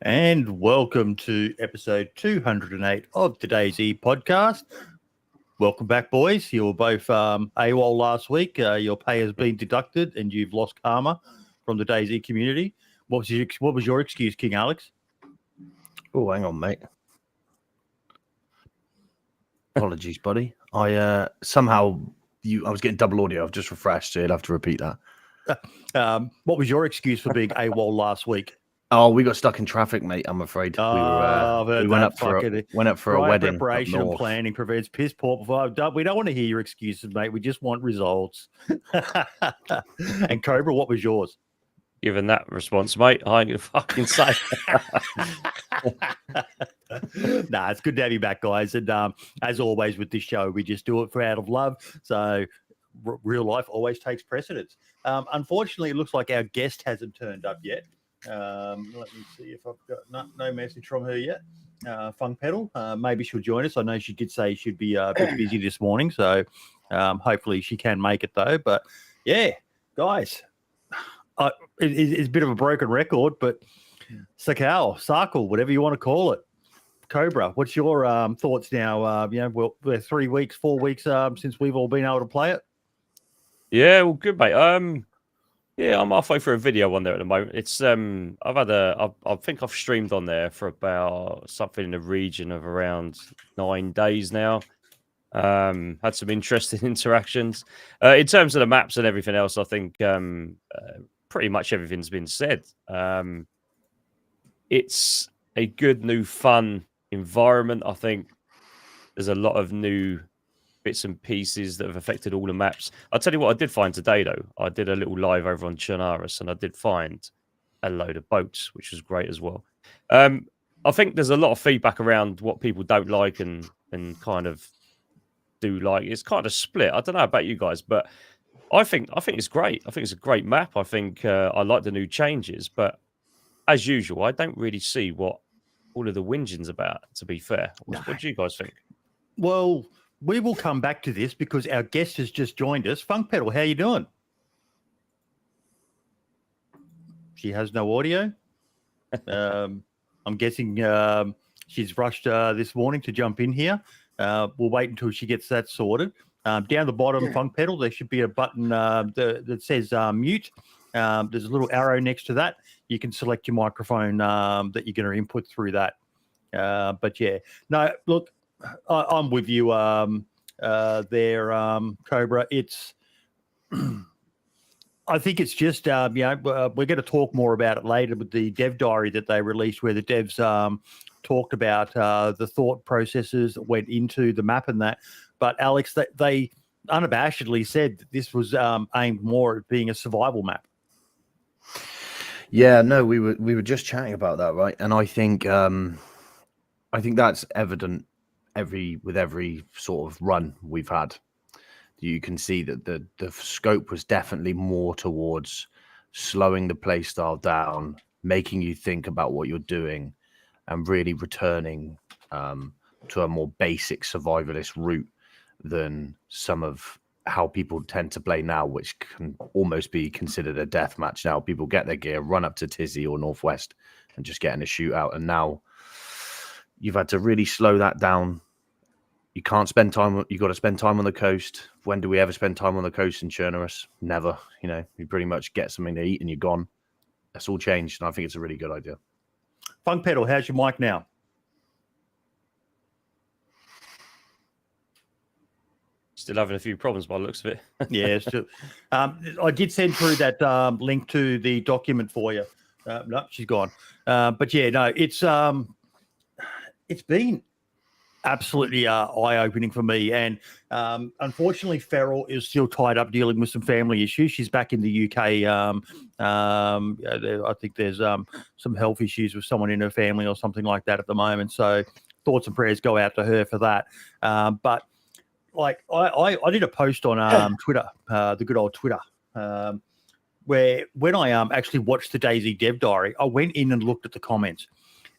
And welcome to episode 208 of the DayZ Podcast. Welcome back, boys. You were both AWOL last week. Your pay has been deducted and you've lost karma from the DayZ community. What was your excuse, King Alex? Oh, hang on, mate. Apologies, buddy. I was getting double audio. I've just refreshed, so you'll have to repeat that. What was your excuse for being AWOL last week? Oh, we got stuck in traffic, mate. I'm afraid. We went up for a wedding. Preparation and planning prevents piss poor. We don't want to hear your excuses, mate. We just want results. And Cobra, what was yours? Given that response, mate, I ain't gonna fucking say. Nah, it's good to have you back, guys. And as always with this show, we just do it for out of love. So real life always takes precedence. Unfortunately, it looks like our guest hasn't turned up yet. Let me see if I've got no message from her yet. Funkpetal, maybe she'll join us. I know she did say she'd be a bit busy this morning, so hopefully she can make it though. But yeah, guys, it's a bit of a broken record, but Sakhal, whatever you want to call it, Cobra, what's your thoughts now? We're 3 weeks, 4 weeks since we've all been able to play it. Yeah, well, good, mate. Yeah, I'm halfway through a video on there at the moment. It's I think I've streamed on there for about something in the region of around 9 days now. Had some interesting interactions. In terms of the maps and everything else, I think pretty much everything's been said. It's a good, new, fun environment. I think there's a lot of new bits and pieces that have affected all the maps. I'll tell you what I did find today, though. I did a little live over on Chernarus, and I did find a load of boats, which was great as well. I think there's a lot of feedback around what people don't like and kind of do like. It's kind of split. I don't know about you guys, but I think it's great. I think it's a great map. I think I like the new changes, but as usual, I don't really see what all of the whinging's about, to be fair. What do you guys think? Well, we will come back to this because our guest has just joined us. Funkpetal, how you doing? She has no audio. I'm guessing she's rushed this morning to jump in here. We'll wait until she gets that sorted. Down the bottom, Funkpetal, there should be a button that says mute. There's a little arrow next to that. You can select your microphone that you're going to input through that. But yeah, no, look, I'm with you there, Cobra. It's I think it's just, we're going to talk more about it later with the dev diary that they released, where the devs talked about the thought processes that went into the map and that. But Alex, they unabashedly said that this was aimed more at being a survival map. Yeah, no, we were just chatting about that, right? And I think that's evident with every sort of run we've had. You can see that the scope was definitely more towards slowing the play style down, making you think about what you're doing, and really returning to a more basic survivalist route than some of how people tend to play now, which can almost be considered a death match now. People get their gear, run up to Tizzy or Northwest and just get in a shootout. And now you've had to really slow that down. You can't spend time. You got to spend time on the coast. When do we ever spend time on the coast in Chernobyl? Never. You pretty much get something to eat and you're gone. That's all changed, and I think it's a really good idea. Funkpetal, how's your mic now? Still having a few problems by the looks of it. Yeah, still. I did send through that link to the document for you. No, she's gone. But yeah, no, it's been absolutely eye-opening for me. And unfortunately, Feral is still tied up dealing with some family issues. She's back in the UK. I think there's some health issues with someone in her family or something like that at the moment. So thoughts and prayers go out to her for that. But like I did a post on Twitter, the good old Twitter, where when I actually watched the DayZ Dev Diary, I went in and looked at the comments.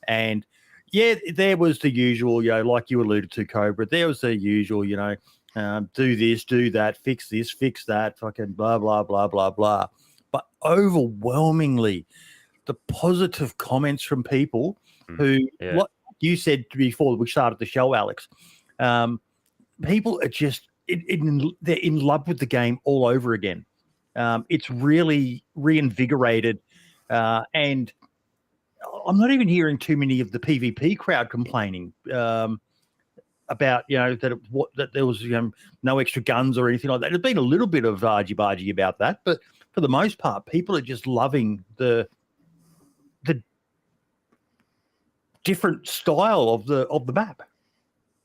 And yeah, there was the usual, like you alluded to, Cobra. There was the usual, do this, do that, fix this, fix that, fucking blah, blah, blah, blah, blah. But overwhelmingly, the positive comments from people who, like you said before we started the show, Alex, people are just, they're in love with the game all over again. It's really reinvigorated, and I'm not even hearing too many of the PvP crowd complaining about that there was no extra guns or anything like that. There's been a little bit of argy-bargy about that, but for the most part, people are just loving the different style of the map.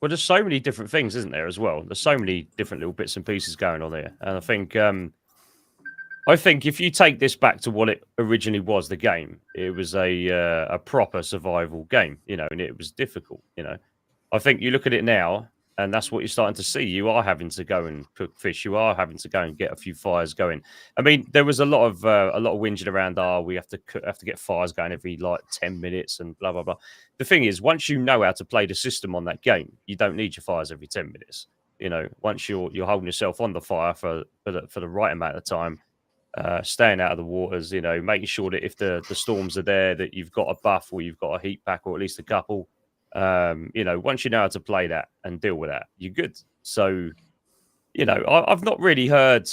Well, there's so many different things, isn't there, as well? There's so many different little bits and pieces going on there. And I think if you take this back to what it originally was, the game, it was a proper survival game, and it was difficult, I think you look at it now, and that's what you're starting to see. You are having to go and cook fish. You are having to go and get a few fires going. I mean, there was a lot of whinging around. We have to get fires going every 10 minutes and blah blah blah. The thing is, once you know how to play the system on that game, you don't need your fires every 10 minutes. Once you're holding yourself on the fire for the right amount of time, staying out of the waters. Making sure that if the storms are there, that you've got a buff or you've got a heat pack or at least a couple. Once you know how to play that and deal with that, you're good. So, I've not really heard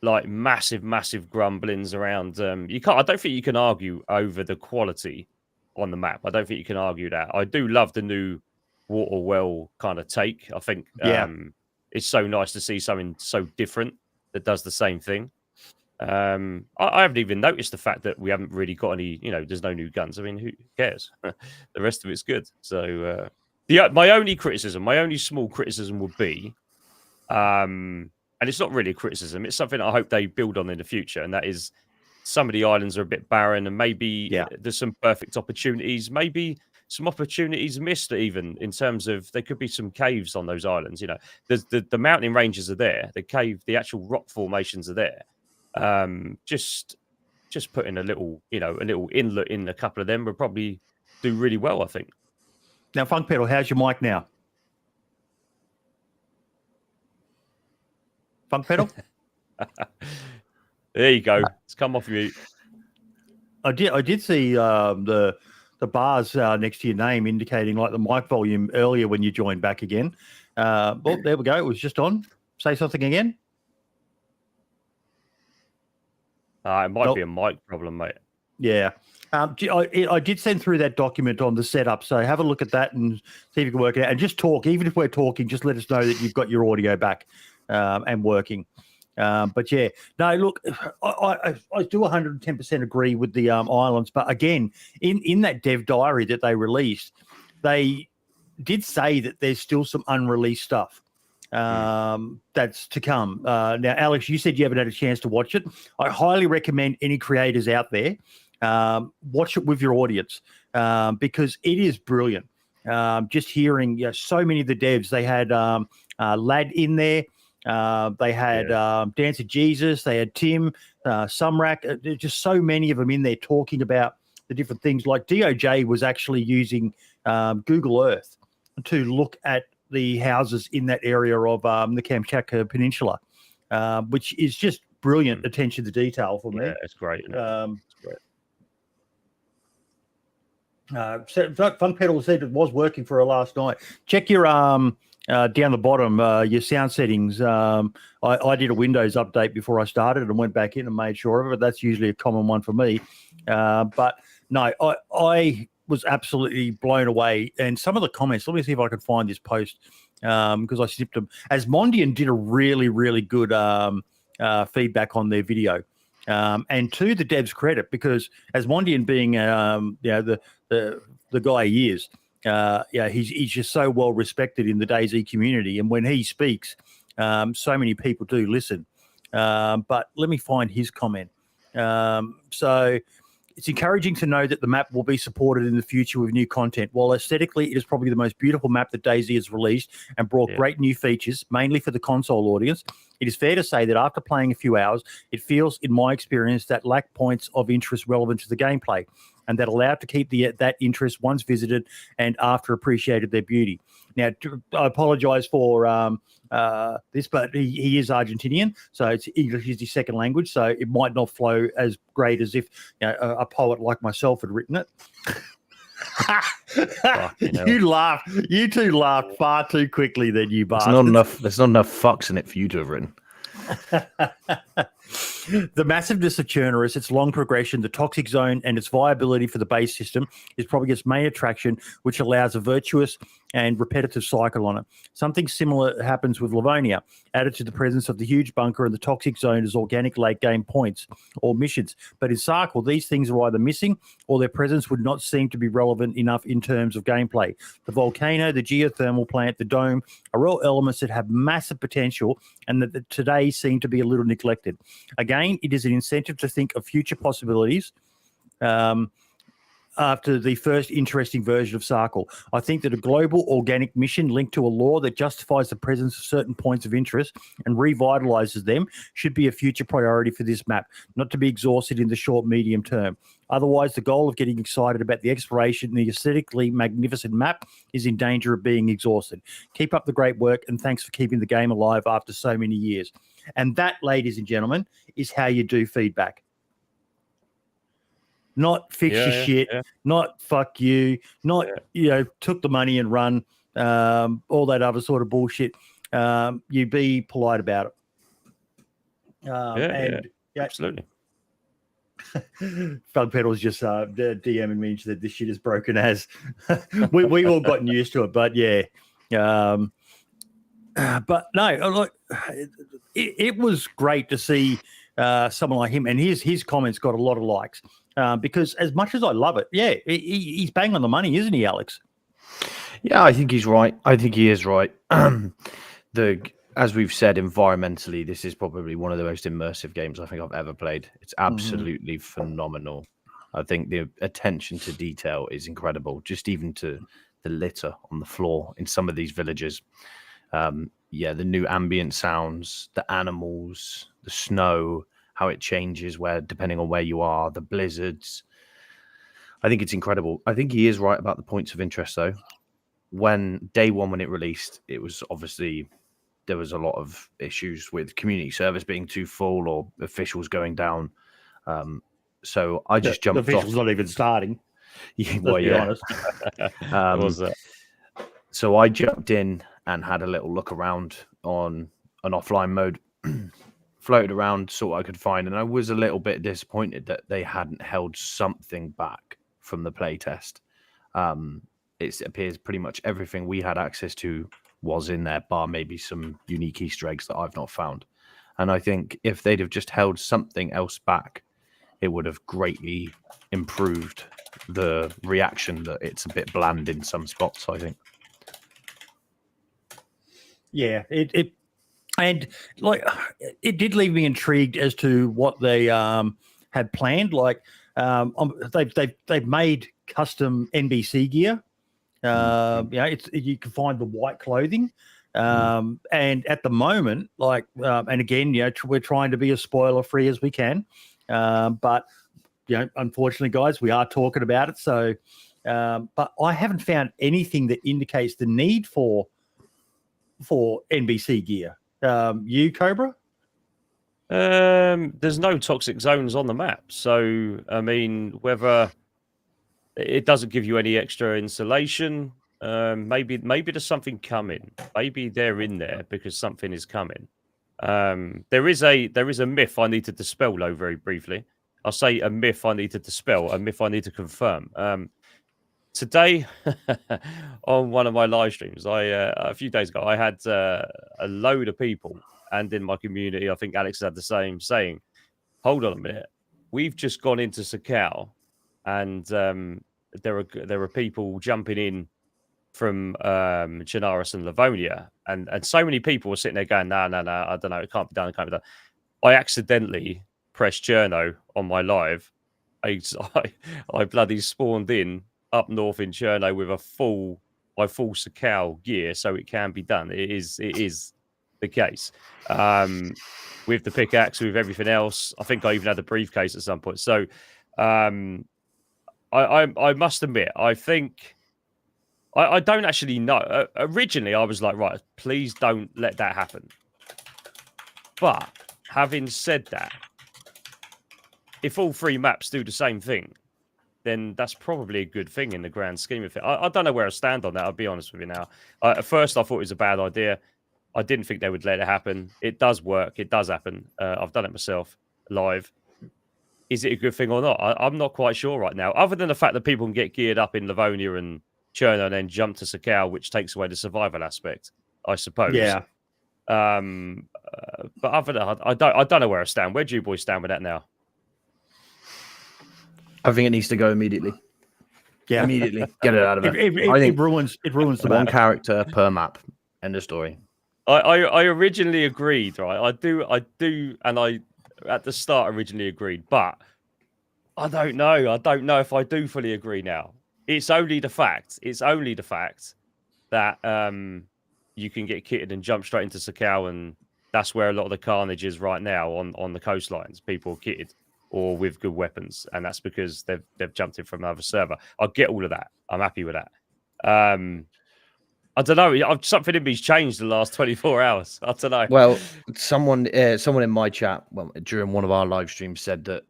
massive grumblings around. I don't think you can argue over the quality on the map. I don't think you can argue that. I do love the new water well kind of take. I think it's so nice to see something so different that does the same thing. I haven't even noticed the fact that we haven't really got any, there's no new guns. I mean, who cares? The rest of it's good. So, my only small criticism would be, and it's not really a criticism, it's something I hope they build on in the future, and that is some of the islands are a bit barren, and maybe there's some perfect opportunities, maybe some opportunities missed even in terms of there could be some caves on those islands. There's the mountain ranges are there, the actual rock formations are there. Just putting a little inlet in a couple of them would probably do really well, I think. Now, Funkpetal, how's your mic now? Funkpetal? There you go. It's come off mute. I did see the bars next to your name indicating the mic volume earlier when you joined back again. Well, there we go. It was just on. Say something again. It might be a mic problem, mate. Yeah. I did send through that document on the setup, so have a look at that and see if you can work it out. And just talk. Even if we're talking, just let us know that you've got your audio back and working. But yeah, no, look, I do 110% agree with the islands. But again, in that dev diary that they released, they did say that there's still some unreleased stuff that's to come. Now, Alex, you said you haven't had a chance to watch it. I highly recommend any creators out there watch it with your audience because it is brilliant. Just hearing so many of the devs, they had Lad in there. They had Dancer Jesus, they had Tim, Sumrak, just so many of them in there talking about the different things. Like DOJ was actually using Google Earth to look at the houses in that area of the Kamchatka Peninsula, which is just brilliant attention to detail for me. Yeah, it's great. It's great. Funkpetal said it was working for her last night. Check your down the bottom, your sound settings. I did a Windows update before I started and went back in and made sure of it. That's usually a common one for me. But no, I was absolutely blown away. And some of the comments, let me see if I can find this post because I snipped them. Asmondian did a really, really good feedback on their video. And to the devs' credit, because Asmondian being the guy he is, he's just so well respected in the DayZ community, and when he speaks, so many people do listen. But let me find his comment. So it's encouraging to know that the map will be supported in the future with new content. While aesthetically it is probably the most beautiful map that DayZ has released and brought great new features, mainly for the console audience, it is fair to say that after playing a few hours, it feels, in my experience, that lack points of interest relevant to the gameplay, and that allowed to keep that interest once visited and after appreciated their beauty. Now, I apologise for this, but he is Argentinian, so English is his second language, so it might not flow as great as if a poet like myself had written it. You two laughed far too quickly then, you bastards. There's not enough fucks in it for you to have written. The massiveness of Chernarus, its long progression, the toxic zone, and its viability for the base system is probably its main attraction, which allows a virtuous and repetitive cycle on it. Something similar happens with Livonia, added to the presence of the huge bunker and the toxic zone as organic late-game points or missions. But in Sakhal, these things are either missing or their presence would not seem to be relevant enough in terms of gameplay. The volcano, the geothermal plant, the dome are all elements that have massive potential and that today seem to be a little neglected. Again, it is an incentive to think of future possibilities after the first interesting version of Sakhal. I think that a global organic mission linked to a lore that justifies the presence of certain points of interest and revitalizes them should be a future priority for this map, not to be exhausted in the short, medium term. Otherwise, the goal of getting excited about the exploration and the aesthetically magnificent map is in danger of being exhausted. Keep up the great work, and thanks for keeping the game alive after so many years. And that, ladies and gentlemen, is how you do feedback. Not fix your shit, not fuck you, not, took the money and run, all that other sort of bullshit. You be polite about it. Absolutely. Funkpetal's just DMing me that this shit is broken as. we all gotten used to it, but but no, look, it was great to see someone like him, and his comments got a lot of likes because as much as I love it, he's bang on the money, isn't he, Alex? Yeah, I think he's right. I think he is right. As we've said, environmentally, this is probably one of the most immersive games I think I've ever played. It's absolutely phenomenal. I think the attention to detail is incredible, just even to the litter on the floor in some of these villages. The new ambient sounds, the animals, the snow, how it changes depending on where you are, the blizzards. I think it's incredible. I think he is right about the points of interest, though. Day one, when it released, it was obviously... there was a lot of issues with community service being too full or officials going down. So I just jumped off. The officials not even starting. Honest. So I jumped in and had a little look around on an offline mode, floated around, saw what I could find. And I was a little bit disappointed that they hadn't held something back from the playtest. It appears pretty much everything we had access to was in there, bar maybe some unique Easter eggs that I've not found. And I think if they'd have just held something else back, it would have greatly improved the reaction that it's a bit bland in some spots, I think. Yeah, it did leave me intrigued as to what they had planned. Like they've made custom NBC gear. You can find the white clothing. And at the moment, and again, we're trying to be as spoiler free as we can. But unfortunately, guys, we are talking about it. So, but I haven't found anything that indicates the need for NBC gear. You, Cobra? There's no toxic zones on the map, so I mean, whether it doesn't give you any extra insulation, maybe there's something coming. Maybe they're in there because something is coming. There is a myth I need to dispel, though, very briefly. I'll say a myth I need to dispel, a myth I need to confirm. Today, on one of my live streams, a few days ago, I had a load of people, and in my community, I think Alex had the same, saying, "Hold on a minute, we've just gone into Sakhal, and there are people jumping in from Chernarus and Livonia, and so many people were sitting there going, no, I don't know, it can't be done, I accidentally pressed Cherno on my live. I bloody spawned in up north in Cherno with my full Sakhal gear, so it can be done. It is the case. With the pickaxe, with everything else. I think I even had a briefcase at some point. So I must admit, I think I don't actually know. Originally, I was like, right, please don't let that happen. But having said that, if all three maps do the same thing, then that's probably a good thing in the grand scheme of it. I don't know where I stand on that. I'll be honest with you now. At first, I thought it was a bad idea. I didn't think they would let it happen. It does work. It does happen. I've done it myself live. Is it a good thing or not? I'm not quite sure right now. Other than the fact that people can get geared up in Livonia and Cherno and then jump to Sakhal, which takes away the survival aspect, I suppose. Yeah. But other than that, I don't know where I stand. Where do you boys stand with that now? I think it needs to go immediately. Yeah, immediately get it out of it. I think it ruins the one map. character per map. End of story. I originally agreed, right? I do, and I at the start originally agreed, but I don't know. I don't know if I do fully agree now. It's only the fact that you can get kitted and jump straight into Sakhal, and that's where a lot of the carnage is right now on the coastlines. People are kitted or with good weapons, and that's because they've jumped in from another server. I get all of that. I'm happy with that. I don't know. Something in me's changed the last 24 hours. I don't know. Well, someone in my chat, during one of our live streams, said that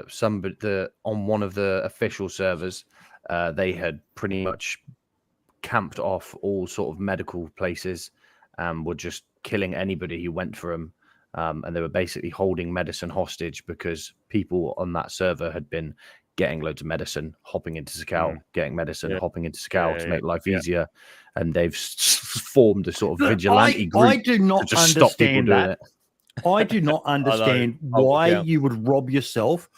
somebody on one of the official servers, they had pretty much camped off all sort of medical places and were just killing anybody who went for them. And they were basically holding medicine hostage because people on that server had been getting loads of medicine, hopping into Sakhal, getting medicine, hopping into Sakhal to make life easier. And they've formed a sort of vigilante group. I do not to just stop people doing it. I do not understand why you would rob yourself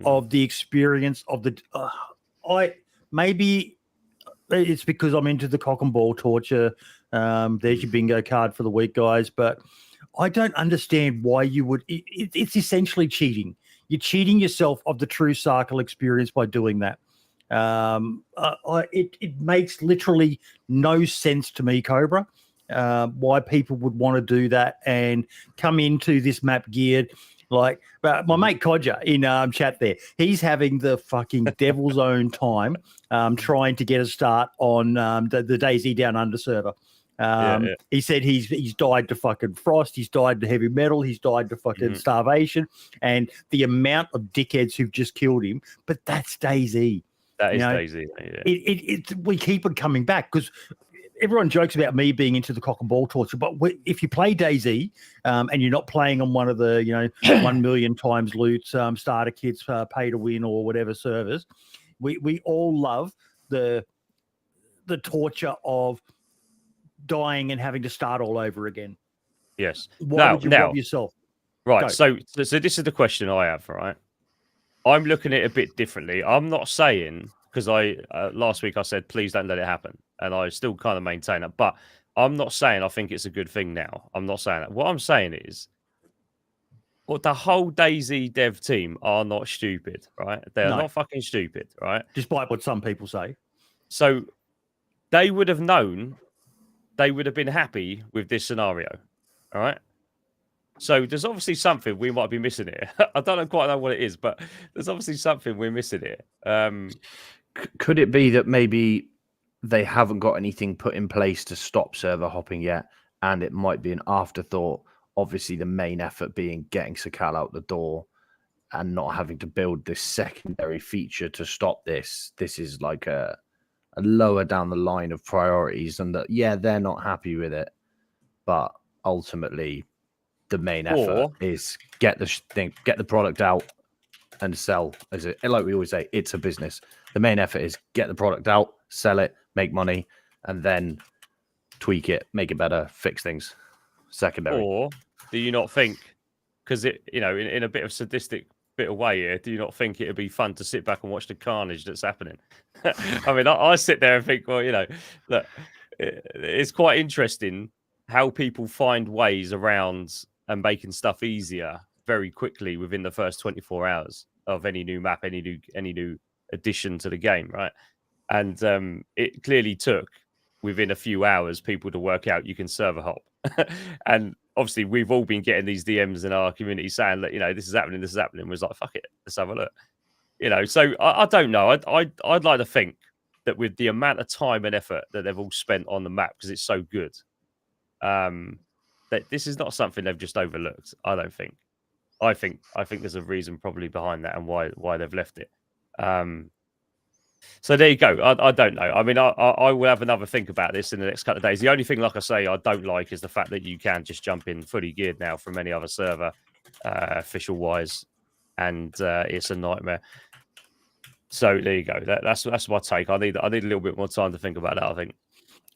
of the experience of the. Maybe it's because I'm into the cock and ball torture. There's your bingo card for the week, guys. But I don't understand why you would. It's essentially cheating. You're cheating yourself of the true Sakhal experience by doing that. It makes literally no sense to me, Cobra, why people would want to do that and come into this map geared. Like my mate Codger in chat there, he's having the fucking devil's own time trying to get a start on the DayZ Down Under server. He said he's died to fucking frost, he's died to heavy metal, he's died to fucking starvation, and the amount of dickheads who've just killed him. But that's DayZ. That is DayZ. Yeah. We keep on coming back because everyone jokes about me being into the cock and ball torture, but if you play DayZ and you're not playing on one of the 1 million times loot starter kits, pay to win or whatever servers, we all love the torture of dying and having to start all over again. Yes. Why would you rob yourself? Right. Go. So this is the question I have. Right. I'm looking at it a bit differently. I'm not saying, because last week I said please don't let it happen, and I still kind of maintain that. But I'm not saying I think it's a good thing now. I'm not saying that. What I'm saying is, well, the whole DayZ dev team are not stupid, right? They are not fucking stupid, right? Despite what some people say. So they would have known, they would have been happy with this scenario, all right? So there's obviously something we might be missing here. I don't quite know what it is, but there's obviously something we're missing here. Could it be that maybe they haven't got anything put in place to stop server hopping yet, and it might be an afterthought? Obviously, the main effort being getting Sakhal out the door and not having to build this secondary feature to stop this. This is like a lower down the line of priorities, and that, yeah, they're not happy with it, but ultimately the main effort is get the product out and sell. As it, like we always say, it's a business. The main effort is get the product out, sell it, make money, and then tweak it, make it better, fix things. Secondary. Or do you not think, because it, in a bit of sadistic bit of way here, do you not think it'd be fun to sit back and watch the carnage that's happening? I mean, I sit there and think, well, look, it's quite interesting how people find ways around and making stuff easier very quickly within the first 24 hours of any new map, any new addition to the game, right? And it clearly took within a few hours people to work out you can server hop. And obviously we've all been getting these DMs in our community saying that, this is happening. We're like, fuck it, let's have a look. So I don't know. I'd like to think that with the amount of time and effort that they've all spent on the map, because it's so good, that this is not something they've just overlooked. I don't think. I think there's a reason probably behind that and why they've left it. So there you go. I don't know. I mean, I will have another think about this in the next couple of days. The only thing, like I say, I don't like is the fact that you can just jump in fully geared now from any other server, official wise, and it's a nightmare. So there you go. That's my take. I need a little bit more time to think about that, I think.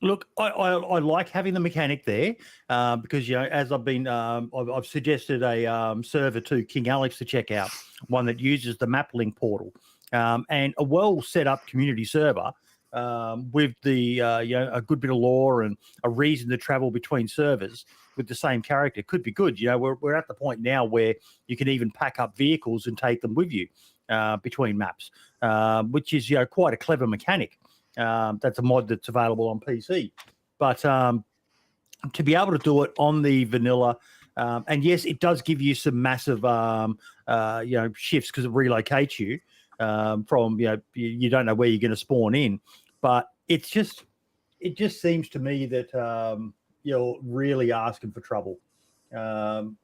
Look, I like having the mechanic there because, as I've suggested a server to King Alex to check out, one that uses the map link portal. And a well set up community server with the a good bit of lore and a reason to travel between servers with the same character could be good. We're at the point now where you can even pack up vehicles and take them with you between maps, which is quite a clever mechanic. That's a mod that's available on PC, but to be able to do it on the vanilla. And yes, it does give you some massive shifts because it relocates you. From you don't know where you're going to spawn in, but it just seems to me that you're really asking for trouble. 1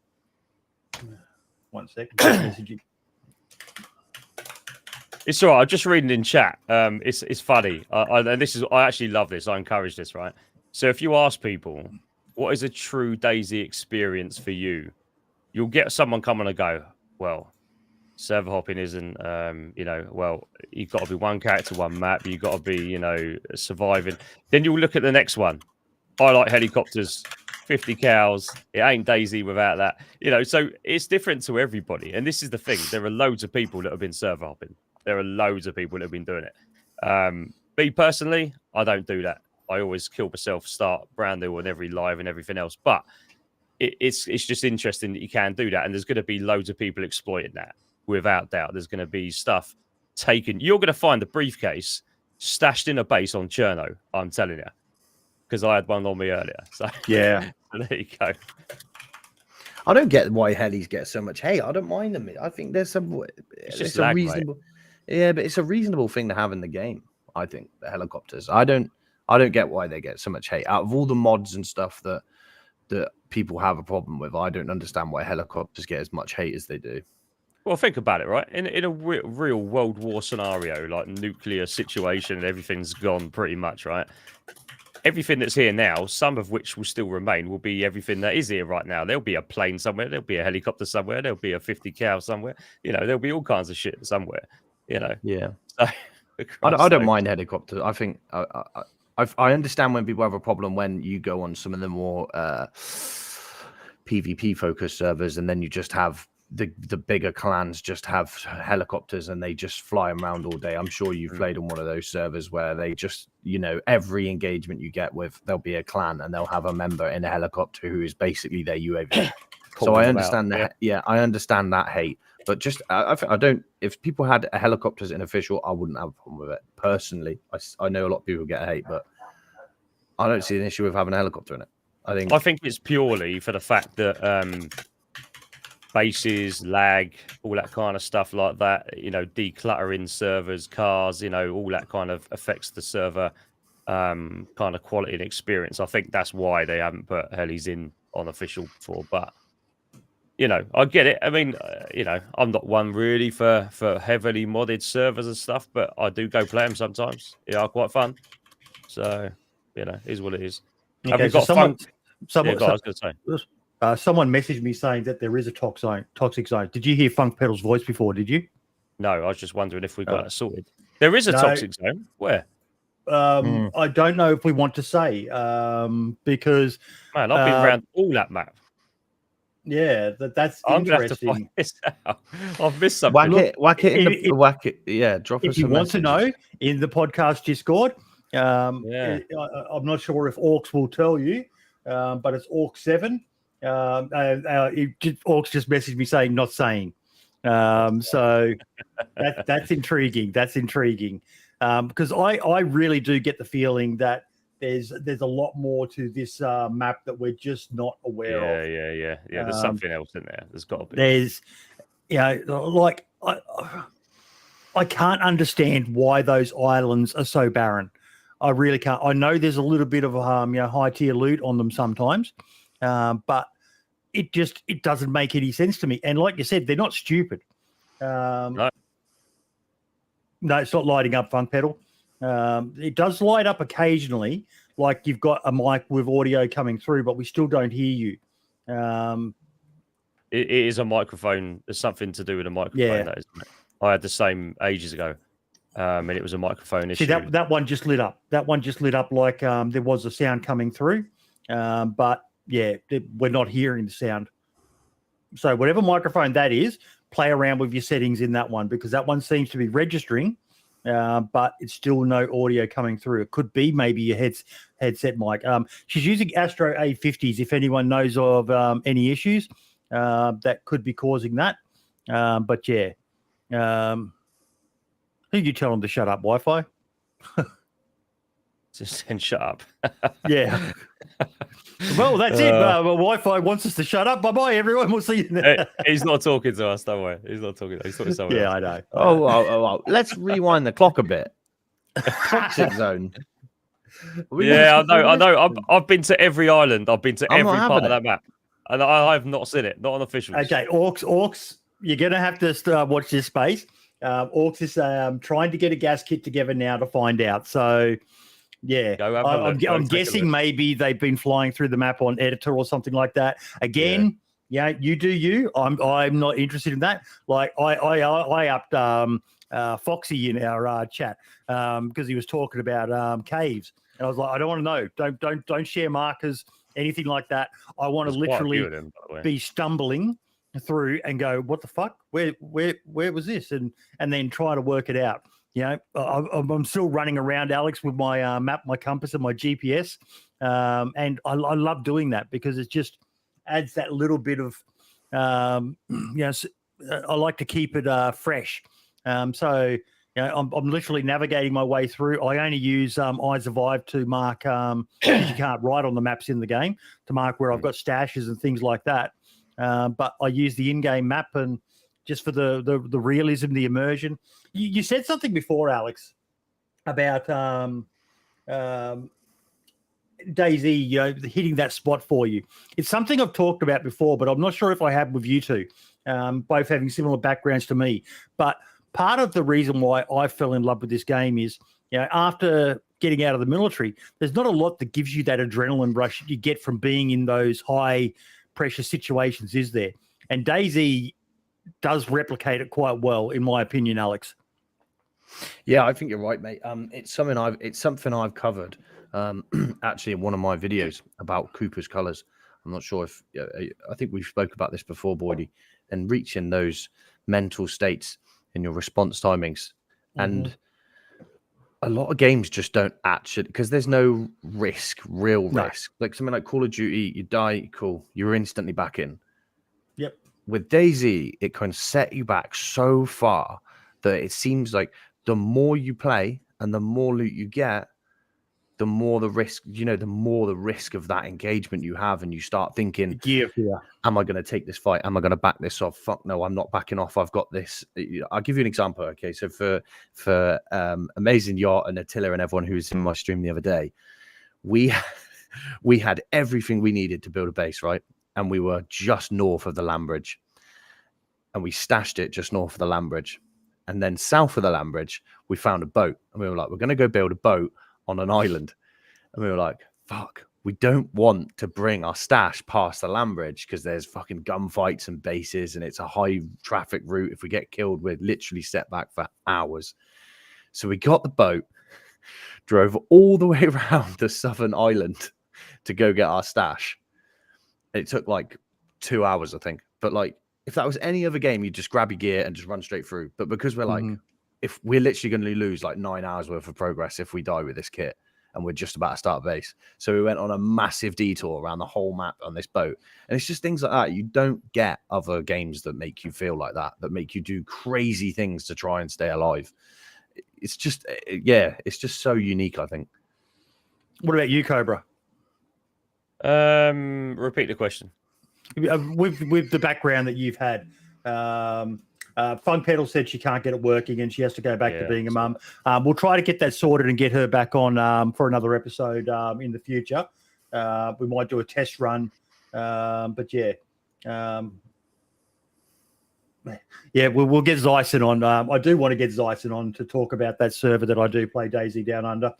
second. It's all right. I'm just reading in chat. It's funny. I actually love this. I encourage this. Right. So if you ask people what is a true DayZ experience for you, you'll get someone come on and go, well, server hopping isn't, well, you've got to be one character, one map. You've got to be, surviving. Then you'll look at the next one. I like helicopters, 50 cows. It ain't DayZ without that. So it's different to everybody. And this is the thing. There are loads of people that have been server hopping. There are loads of people that have been doing it. Me personally, I don't do that. I always kill myself, start brand new on every live and everything else. But it's just interesting that you can do that. And there's going to be loads of people exploiting that. Without doubt, there's going to be stuff taken. You're going to find the briefcase stashed in a base on Cherno, I'm telling you, because I had one on me earlier. So yeah, there you go. I don't get why helis get so much hate. I don't mind them. I think there's some. It's a reasonable. Mate. Yeah, but it's a reasonable thing to have in the game. I think the helicopters. I don't get why they get so much hate. Out of all the mods and stuff that people have a problem with, I don't understand why helicopters get as much hate as they do. Well, think about it, right? In a real World War scenario, like nuclear situation, and everything's gone pretty much, right? Everything that's here now, some of which will still remain, will be everything that is here right now. There'll be a plane somewhere. There'll be a helicopter somewhere. There'll be a 50 cow somewhere. There'll be all kinds of shit somewhere. Yeah. So, I don't mind helicopters. I think I understand when people have a problem when you go on some of the more PvP focused servers, and then you just have the bigger clans just have helicopters and they just fly around all day. I'm sure you've played on one of those servers where they just, every engagement you get with, there'll be a clan and they'll have a member in a helicopter who is basically their UAV. So I understand that. Yeah, I understand that hate. But just, I don't, if people had helicopters in official, I wouldn't have a problem with it. Personally, I know a lot of people get hate, but I don't see an issue with having a helicopter in it. I think it's purely for the fact that bases, lag, all that kind of stuff like that, decluttering servers, cars, all that kind of affects the server kind of quality and experience. I think that's why they haven't put helis in on official before, but I get it. I mean, I'm not one really for heavily modded servers and stuff, but I do go play them sometimes. They are quite fun. So, is what it is. Okay, Have we got I was going to say. Someone messaged me saying that there is a toxic zone. Did you hear Funkpetal's voice before? Did you? No, I was just wondering if we got that sorted. There is a toxic zone. Where? I don't know if we want to say because man, I've been around all that map. Yeah, that's I'm interesting. Gonna have to find this out. I've missed something. Whack it. Yeah, drop us. If you want to know in the podcast Discord, I'm not sure if Orcs will tell you, but it's Orc7. Orcs just messaged me saying not saying. So that's intriguing. That's intriguing because I really do get the feeling that there's a lot more to this map that we're just not aware of. Yeah. There's something else in there. There's got to be. There's, like I can't understand why those islands are so barren. I really can't. I know there's a little bit of high tier loot on them sometimes, but it doesn't make any sense to me. And like you said, they're not stupid. No, it's not lighting up, Funkpetal. It does light up occasionally, like you've got a mic with audio coming through, but we still don't hear you. It is a microphone. There's something to do with a microphone. That, isn't it? I had the same ages ago, and it was a microphone issue. See, that one just lit up. That one just lit up like there was a sound coming through, but we're not hearing the sound. So whatever microphone that is, play around with your settings in that one because that one seems to be registering. But it's still no audio coming through. It could be maybe your headset mic. She's using Astro A50s. If anyone knows of any issues that could be causing that, but who you tell them to shut up? Wi-Fi. Just then shut up. Yeah. Well, that's it. Wi-Fi wants us to shut up. Bye-bye, everyone. We'll see you there. He's not talking to us, don't worry. He's not talking. He's talking to someone else. I know. Oh, let's rewind the clock a bit. Toxic zone. I know. I've been to every island. I've been to every part of that map, and I've not seen it. Not on official. Okay, Orcs. You're going to have to watch this space. Orcs is trying to get a gas kit together now to find out. So. Yeah, I'm guessing maybe they've been flying through the map on editor or something like that. Again, you do you. I'm not interested in that. Like I upped Foxy in our chat because he was talking about caves, and I was like, I don't want to know. Don't share markers, anything like that. I want to literally be stumbling through and go, what the fuck? Where was this? And then try to work it out. I'm still running around, Alex, with my map, my compass, and my GPS, and I love doing that because it just adds that little bit of, I like to keep it fresh. So I'm literally navigating my way through. I only use Eyes of Ive to mark, because you can't write on the maps in the game, to mark where I've got stashes and things like that. But I use the in-game map and just for the realism, the immersion. You said something before, Alex, about DayZ, hitting that spot for you. It's something I've talked about before, but I'm not sure if I have with you two, both having similar backgrounds to me. But part of the reason why I fell in love with this game is, after getting out of the military, there's not a lot that gives you that adrenaline rush you get from being in those high pressure situations, is there? And DayZ does replicate it quite well, in my opinion, Alex. Yeah, I think you're right, mate. It's something I've covered actually in one of my videos about Cooper's colors. I'm not sure if I think we spoke about this before, Boydie, and reaching those mental states in your response timings. And a lot of games just don't actually, because there's no real risk. Like something like Call of Duty, you die, cool, you're instantly back in. Yep. With DayZ, it can set you back so far that it seems like the more you play and the more loot you get, the more the risk, the more the risk of that engagement you have, and you start thinking, am I going to take this fight? Am I going to back this off? Fuck no, I'm not backing off. I've got this. I'll give you an example. Okay, so for Amazing Yacht and Attila and everyone who was in my stream the other day, we had everything we needed to build a base, right? And we were just north of the land bridge, and we stashed it just north of the land bridge, and then south of the land bridge, we found a boat, and we were like, we're going to go build a boat on an island. And we were like, fuck, we don't want to bring our stash past the land bridge because there's fucking gunfights and bases and it's a high traffic route. If we get killed, we're literally set back for hours. So we got the boat, drove all the way around the southern island to go get our stash. It took like 2 hours, I think. But like, if that was any other game, you'd just grab your gear and just run straight through. But because we're like, if we're literally going to lose like 9 hours worth of progress if we die with this kit, and we're just about to start base. So we went on a massive detour around the whole map on this boat. And it's just things like that. You don't get other games that make you feel like that make you do crazy things to try and stay alive. It's just, it's just so unique, I think. What about you, Cobra? Repeat the question. With the background that you've had, Funkpetal said she can't get it working and she has to go back to being a mum. We'll try to get that sorted and get her back on for another episode in the future. We might do a test run, but we'll get Zyson on. I do want to get Zyson on to talk about that server that I do play DayZ Down Under.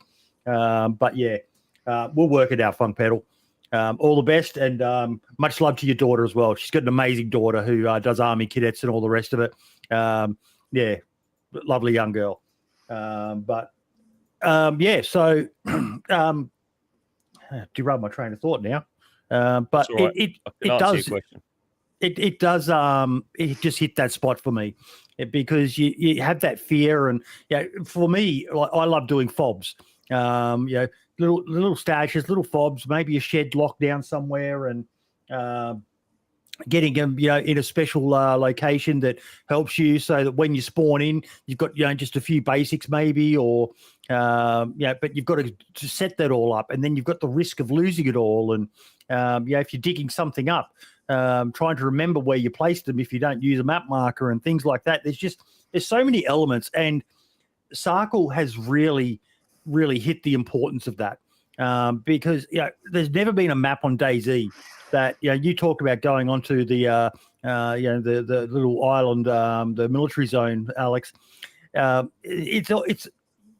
We'll work it out, Funkpetal. All the best, and much love to your daughter as well. She's got an amazing daughter who does Army cadets and all the rest of it. Lovely young girl. So derailed my train of thought now. But right. it just hit that spot for me because you have that fear, and for me, I love doing fobs. Little stashes, little fobs, maybe a shed locked down somewhere, and getting them, in a special location that helps you, so that when you spawn in, you've got just a few basics, maybe, or but you've got to set that all up, and then you've got the risk of losing it all, and if you're digging something up, trying to remember where you placed them if you don't use a map marker and things like that. There's so many elements, and Sakhal has really hit the importance of that, because there's never been a map on DayZ that you talk about going onto the little island, the military zone, Alex. It's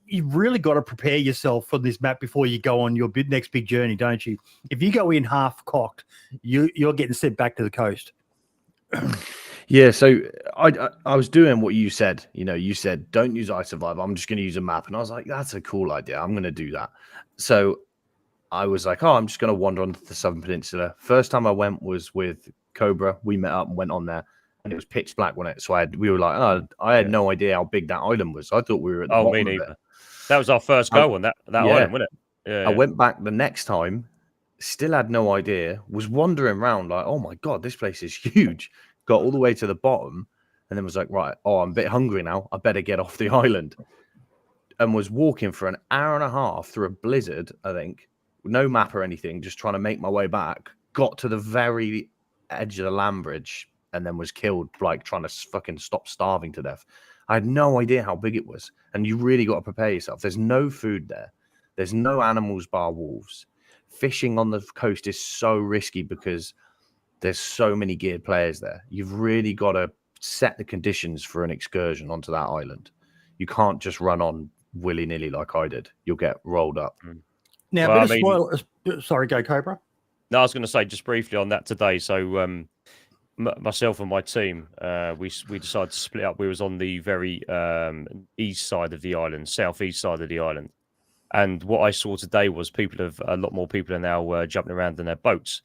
you've really got to prepare yourself for this map before you go on your next big journey, don't you? If you go in half cocked, you're getting sent back to the coast. Yeah, so I was doing what you said. You said, don't use iSurvive. I'm just going to use a map. And I was like, that's a cool idea. I'm going to do that. So I was like, I'm just going to wander onto the Southern Peninsula. First time I went was with Cobra. We met up and went on there. And it was pitch black when it. So we were like, I had no idea how big that island was. I thought we were at the bottom me of neither. it. That was our first go on that island, wasn't it? Yeah. I went back the next time, still had no idea, was wandering around like, oh my God, this place is huge. Got all the way to the bottom and then was like, right, I'm a bit hungry now. I better get off the island. And was walking for an hour and a half through a blizzard, I think, no map or anything, just trying to make my way back. Got to the very edge of the land bridge and then was killed, like trying to fucking stop starving to death. I had no idea how big it was. And you really got to prepare yourself. There's no food there. There's no animals bar wolves. Fishing on the coast is so risky because there's so many geared players there. You've really got to set the conditions for an excursion onto that island. You can't just run on willy-nilly like I did. You'll get rolled up. Now, sorry, go Cobra. No, I was going to say just briefly on that today. So myself and my team, we decided to split up. We was on the very east side of the island, southeast side of the island. And what I saw today was a lot more people are now jumping around in their boats.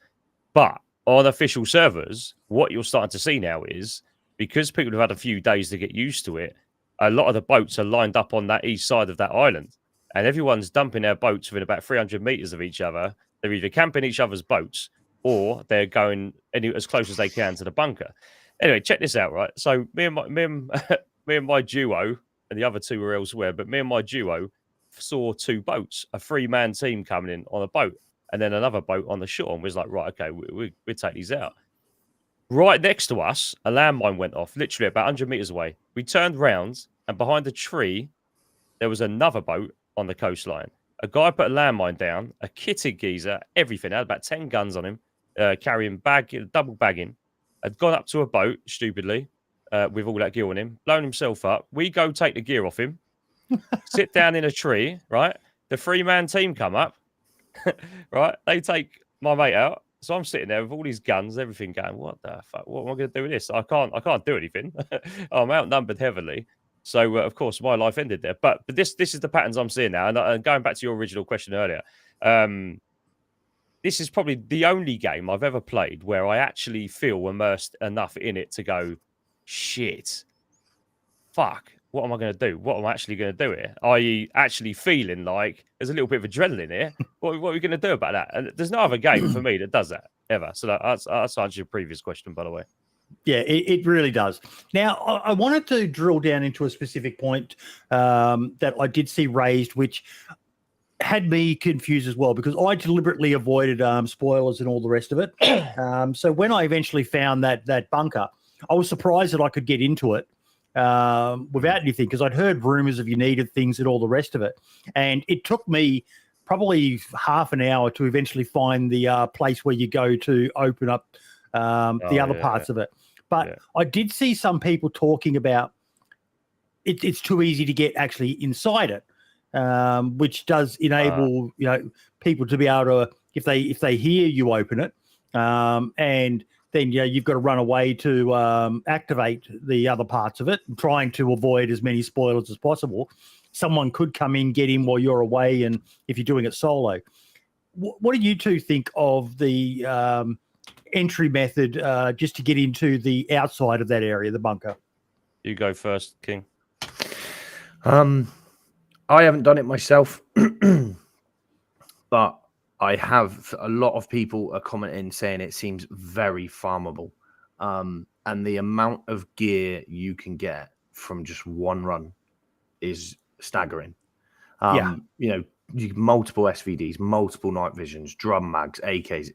But on official servers, what you're starting to see now is, because people have had a few days to get used to it, a lot of the boats are lined up on that east side of that island, and everyone's dumping their boats within about 300 meters of each other. They're either camping each other's boats or they're going as close as they can to the bunker. Anyway, check this out, right? So me and my duo, and the other two were elsewhere, but me and my duo saw two boats, a 3-man team coming in on a boat, and then another boat on the shore, and we was like, right, okay, we'll take these out. Right next to us, a landmine went off, literally about 100 meters away. We turned round, and behind a tree, there was another boat on the coastline. A guy put a landmine down, a kitted geezer, everything, had about 10 guns on him, carrying double bagging, had gone up to a boat, stupidly, with all that gear on him, blown himself up. We go take the gear off him, sit down in a tree, right? The 3-man team come up, right? They take my mate out. So I'm sitting there with all these guns, everything going, what the fuck? What am I going to do with this? I can't do anything. I'm outnumbered heavily. So, of course, my life ended there. But this is the patterns I'm seeing now. And going back to your original question earlier, this is probably the only game I've ever played where I actually feel immersed enough in it to go, shit, fuck, what am I going to do? What am I actually going to do here? I.e., actually feeling like there's a little bit of adrenaline here. What are we going to do about that? And there's no other game for me that does that ever. So that's answered your previous question, by the way. Yeah, it really does. Now, I wanted to drill down into a specific point that I did see raised, which had me confused as well, because I deliberately avoided spoilers and all the rest of it. So when I eventually found that bunker, I was surprised that I could get into it without anything, because I'd heard rumors of you needed things and all the rest of it. And it took me probably half an hour to eventually find the place where you go to open up the other parts of it. But I did see some people talking about it's too easy to get actually inside it, which does enable people to be able to, if they hear you open it, and then you've got to run away to activate the other parts of it, trying to avoid as many spoilers as possible. Someone could come in, get in while you're away, and if you're doing it solo. What do you two think of the entry method just to get into the outside of that area, the bunker? You go first, King. I haven't done it myself, but I have a lot of people are commenting saying it seems very farmable. And the amount of gear you can get from just one run is staggering. Multiple SVDs, multiple night visions, drum mags, AKs.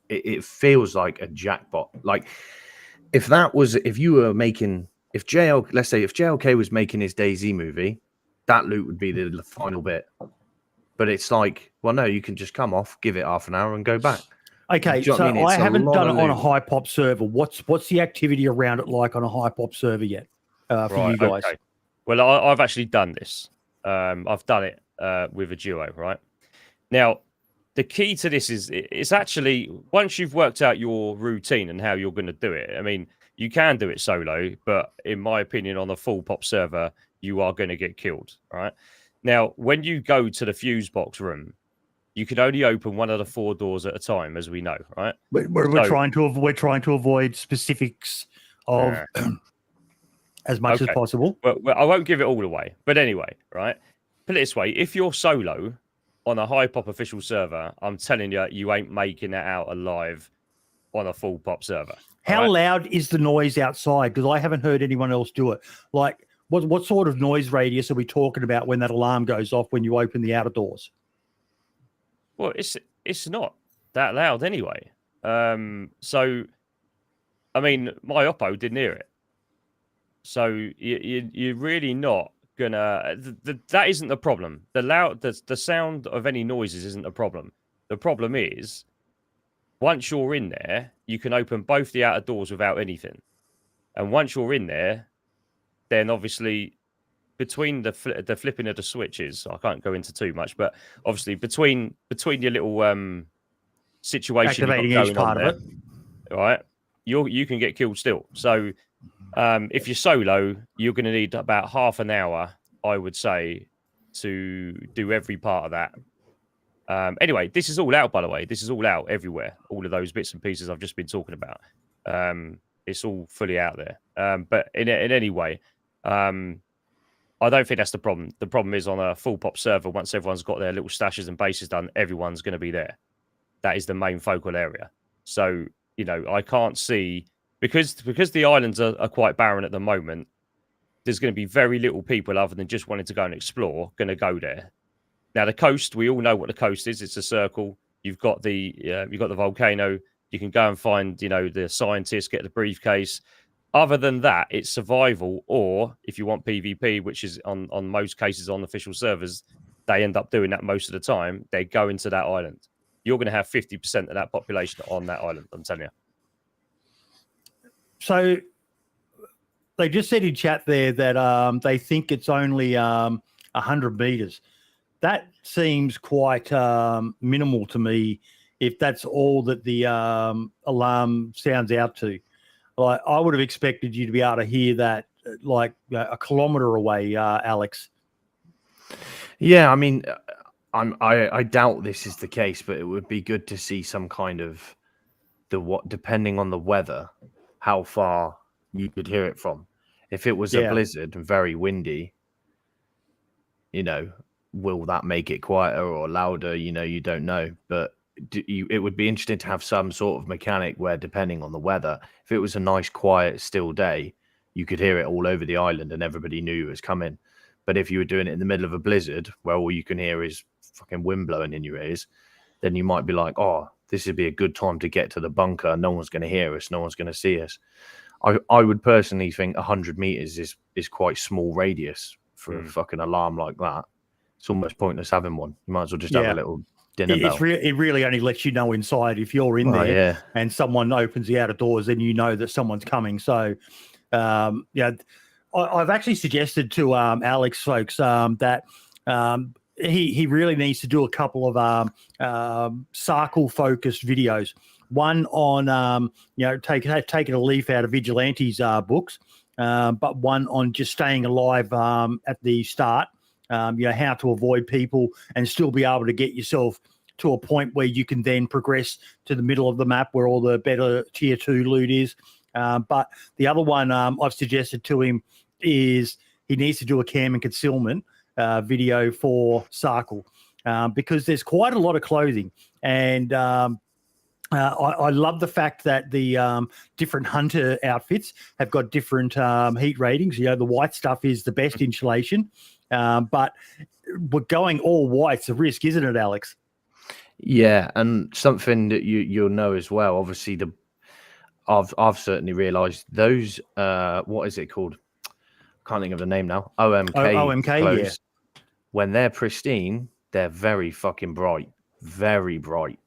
It feels like a jackpot. Like if JLK was making his DayZ movie, that loot would be the final bit. But it's like, well, no, you can just come off, give it half an hour, and go back. Okay, so I haven't done it on a high pop server. What's the activity around it like on a high pop server yet for you guys? Okay. Well, I've actually done this. I've done it with a duo, right? Now, the key to this is it's actually, once you've worked out your routine and how you're going to do it, I mean, you can do it solo, but in my opinion, on a full pop server, you are going to get killed, right? Now, when you go to the fuse box room, you can only open one of the 4 doors at a time, as we know, right? We're trying to avoid specifics of as much as possible. Well, I won't give it all away, but anyway, right? Put it this way: if you're solo on a high pop official server, I'm telling you, you ain't making it out alive on a full pop server. How loud is the noise outside? Because I haven't heard anyone else do it. Like, what sort of noise radius are we talking about when that alarm goes off when you open the outer doors? Well, it's not that loud anyway. So, I mean, my Oppo didn't hear it. So you're really not gonna. That isn't the problem. The sound of any noises isn't the problem. The problem is, once you're in there, you can open both the outer doors without anything. And once you're in there, then obviously between the flipping of the switches, I can't go into too much, but obviously between your little situation activating each part of it, all right, you can get killed still. So if you're solo, you're going to need about half an hour, I would say, to do every part of that Anyway, this is all out, by the way. This is all out everywhere. All of those bits and pieces I've just been talking about. It's all fully out there. But in any way, I don't think that's the problem. The problem is on a full pop server, once everyone's got their little stashes and bases done, everyone's going to be there. That is the main focal area. So, I can't see, because the islands are quite barren at the moment, there's going to be very little people other than just wanting to go and explore going to go there. Now, the coast, we all know what the coast is. It's a circle. You've got the volcano. You can go and find, the scientists, get the briefcase. Other than that, it's survival, or if you want PvP, which is on most cases on official servers, they end up doing that most of the time. They go into that island. You're going to have 50% of that population on that island, I'm telling you. So they just said in chat there that they think it's only 100 meters. That seems quite minimal to me if that's all that the alarm sounds out to. Like, I would have expected you to be able to hear that like a kilometer away, Alex. Yeah, I mean, I doubt this is the case, but it would be good to see some kind of depending on the weather, how far you could hear it from. If it was a blizzard and very windy, will that make it quieter or louder? You don't know, but it would be interesting to have some sort of mechanic where, depending on the weather, if it was a nice, quiet, still day, you could hear it all over the island and everybody knew it was coming. But if you were doing it in the middle of a blizzard where all you can hear is fucking wind blowing in your ears, then you might be like, oh, this would be a good time to get to the bunker. No one's going to hear us. No one's going to see us. I would personally think 100 meters is quite small radius for a fucking alarm like that. It's almost pointless having one. You might as well just have a little dinner bell. It really only lets you know inside. If you're in there and someone opens the outer doors, then you know that someone's coming. So, I've actually suggested to Alex, folks, that he really needs to do a couple of Sakhal-focused videos. One on, taking a leaf out of Vigilante's books, but one on just staying alive at the start. How to avoid people and still be able to get yourself to a point where you can then progress to the middle of the map where all the better tier 2 loot is. But the other one I've suggested to him is he needs to do a cam and concealment video for Sakhal because there's quite a lot of clothing. And I love the fact that the different hunter outfits have got different heat ratings. The white stuff is the best insulation. But we're going all white's a risk, isn't it, Alex? Yeah, and something that you'll know as well. Obviously, I've certainly realised those. What is it called? Can't think of the name now. OMK. OMK. Clothes, when they're pristine, they're very fucking bright. Very bright.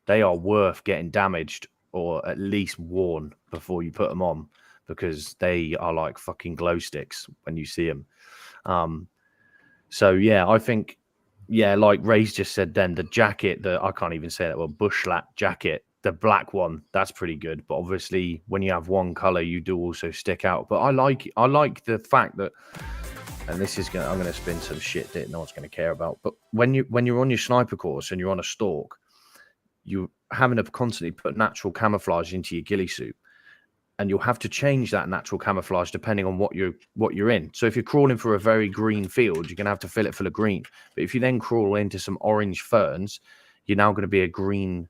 They are worth getting damaged or at least worn before you put them on because they are like fucking glow sticks when you see them. So, yeah, I think, like Ray's just said then, the jacket, I can't even say that, bushlat jacket, the black one, that's pretty good. But obviously, when you have one color, you do also stick out. But I like the fact that, and this is I'm going to spin some shit that no one's going to care about. But when you're on your sniper course and you're on a stalk, you're having to constantly put natural camouflage into your ghillie suit. And you'll have to change that natural camouflage depending on what you're in. So if you're crawling for a very green field, you're going to have to fill it full of green. But if you then crawl into some orange ferns, you're now going to be a green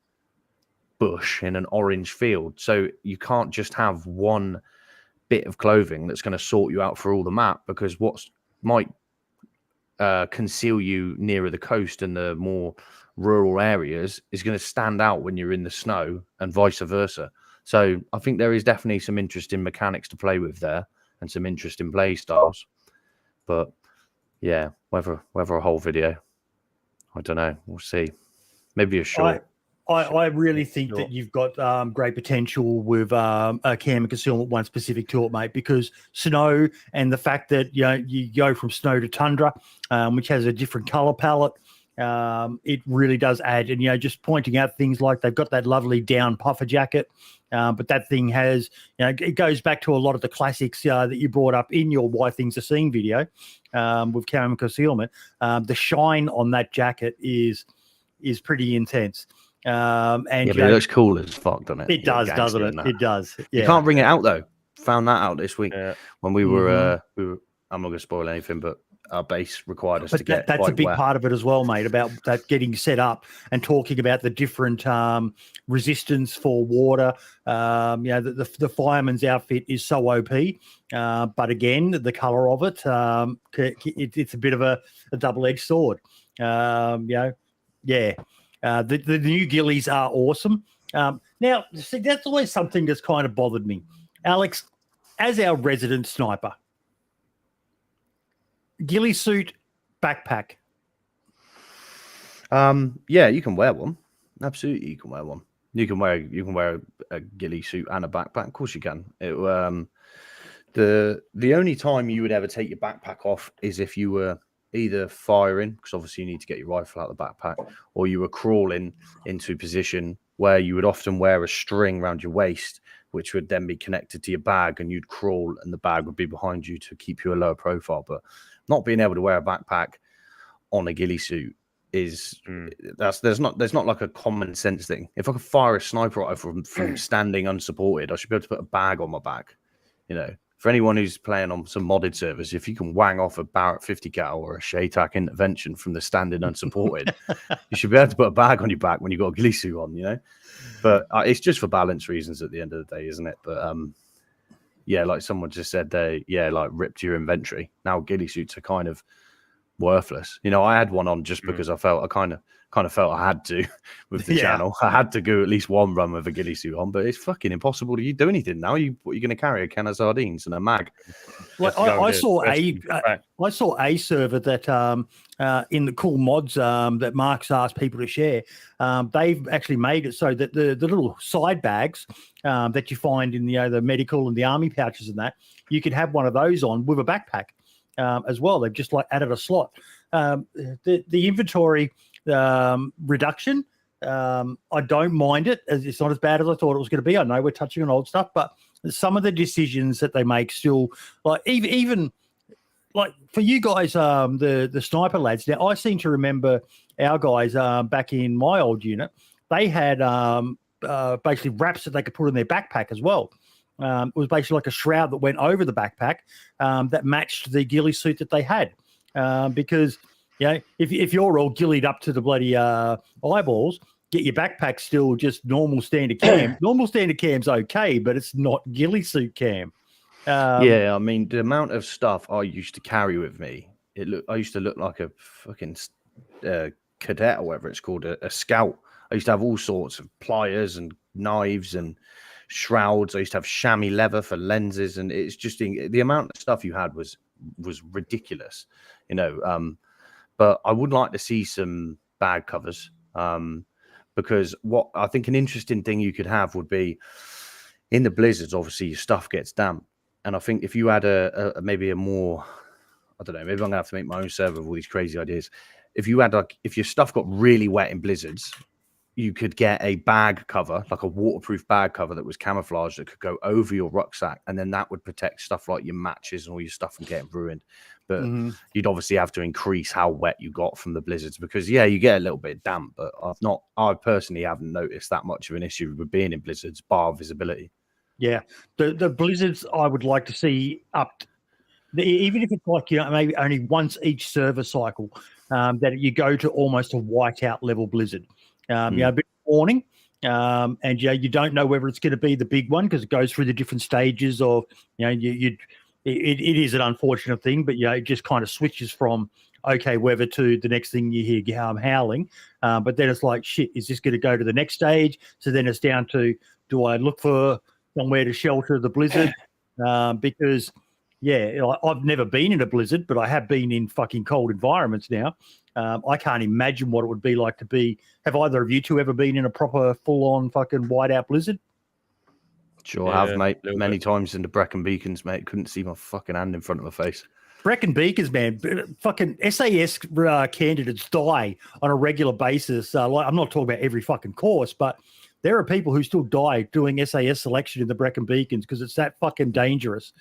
bush in an orange field. So you can't just have one bit of clothing that's going to sort you out for all the map, because what might conceal you nearer the coast and the more rural areas is going to stand out when you're in the snow, and vice versa. So I think there is definitely some interesting mechanics to play with there and some interesting play styles. But yeah, whether a whole video, I don't know. We'll see. Maybe a short. I really think that you've got great potential with a cam and concealment one specific to it, mate, because snow and the fact that you go from snow to tundra, which has a different color palette, it really does add. And just pointing out things like they've got that lovely down puffer jacket, but that thing has, it goes back to a lot of the classics that you brought up in your Why Things Are Seen video with cam and concealment. The shine on that jacket is is pretty intense. And yeah, but it looks cool as fuck, doesn't it? It does, doesn't it? It does. Yeah. You can't bring it out though. Found that out this week when we were. I'm not going to spoil anything, but our base required us to get. That's a big part of it as well, mate. About that getting set up and talking about the different resistance for water. The fireman's outfit is so OP, but again, the color of it, it's a bit of a double-edged sword. The new ghillies are awesome. Now, see, that's always something that's kind of bothered me. Alex, as our resident sniper, ghillie suit, backpack. You can wear one. Absolutely, you can wear one. You can wear a ghillie suit and a backpack. Of course, you can. The only time you would ever take your backpack off is if you were either firing, because obviously you need to get your rifle out of the backpack, or you were crawling into a position where you would often wear a string around your waist, which would then be connected to your bag, and you'd crawl and the bag would be behind you to keep you a lower profile. But not being able to wear a backpack on a ghillie suit is there's not like a common sense thing. If I could fire a sniper rifle from standing unsupported, I should be able to put a bag on my back. For anyone who's playing on some modded servers, if you can wang off a Barrett 50 cal or a Shaytak intervention from the standing unsupported, you should be able to put a bag on your back when you've got a ghillie suit on, But it's just for balance reasons at the end of the day, isn't it? But like someone just said, ripped your inventory. Now ghillie suits are kind of worthless. I had one on just because I kind of felt I had to with the channel. I had to go at least one run with a ghillie suit on, but it's fucking impossible to do anything now. What are you going to carry? A can of sardines and a mag? Like I saw a server that in the cool mods that Mark's asked people to share. They've actually made it so that the little side bags that you find in the medical and the army pouches and that, you could have one of those on with a backpack as well. They've just added a slot. The inventory reduction, I don't mind it. It's not as bad as I thought it was going to be. I know we're touching on old stuff, but some of the decisions that they make still, even for you guys, the sniper lads. Now I seem to remember our guys back in my old unit, they had basically wraps that they could put in their backpack as well. It was basically like a shroud that went over the backpack that matched the ghillie suit that they had, because if you're all ghillied up to the bloody eyeballs, get your backpack still just normal standard cam. Normal standard cam's okay, but it's not ghillie suit cam. I mean, the amount of stuff I used to carry with me, I used to look like a fucking cadet or whatever it's called, a scout. I used to have all sorts of pliers and knives and shrouds. I used to have chamois leather for lenses, and it's just the amount of stuff you had was ridiculous, but I would like to see some bag covers, because what I think an interesting thing you could have would be in the blizzards. Obviously, your stuff gets damp, and I think if you had maybe a more, I don't know, maybe I'm gonna have to make my own server with all these crazy ideas. If you had if your stuff got really wet in blizzards, you could get a bag cover, like a waterproof bag cover that was camouflage that could go over your rucksack, and then that would protect stuff like your matches and all your stuff from getting ruined. But you'd obviously have to increase how wet you got from the blizzards, because you get a little bit damp, but I personally haven't noticed that much of an issue with being in blizzards, bar visibility. Yeah, the blizzards I would like to see up, even if it's maybe only once each server cycle, that you go to almost a whiteout level blizzard. A bit of warning, and you don't know whether it's going to be the big one because it goes through the different stages of it is an unfortunate thing, but it just kind of switches from okay weather to the next thing you hear howling, but then it's like shit, is this going to go to the next stage? So then it's down to, do I look for somewhere to shelter the blizzard? Because I've never been in a blizzard, but I have been in fucking cold environments now. I can't imagine what it would be like to be. Have either of you two ever been in a proper full-on fucking whiteout blizzard? Sure, I have, mate. Many times in the Brecon Beacons, mate. Couldn't see my fucking hand in front of my face. Brecon Beacons, man. Fucking SAS candidates die on a regular basis. I'm not talking about every fucking course, but there are people who still die doing SAS selection in the Brecon Beacons because it's that fucking dangerous.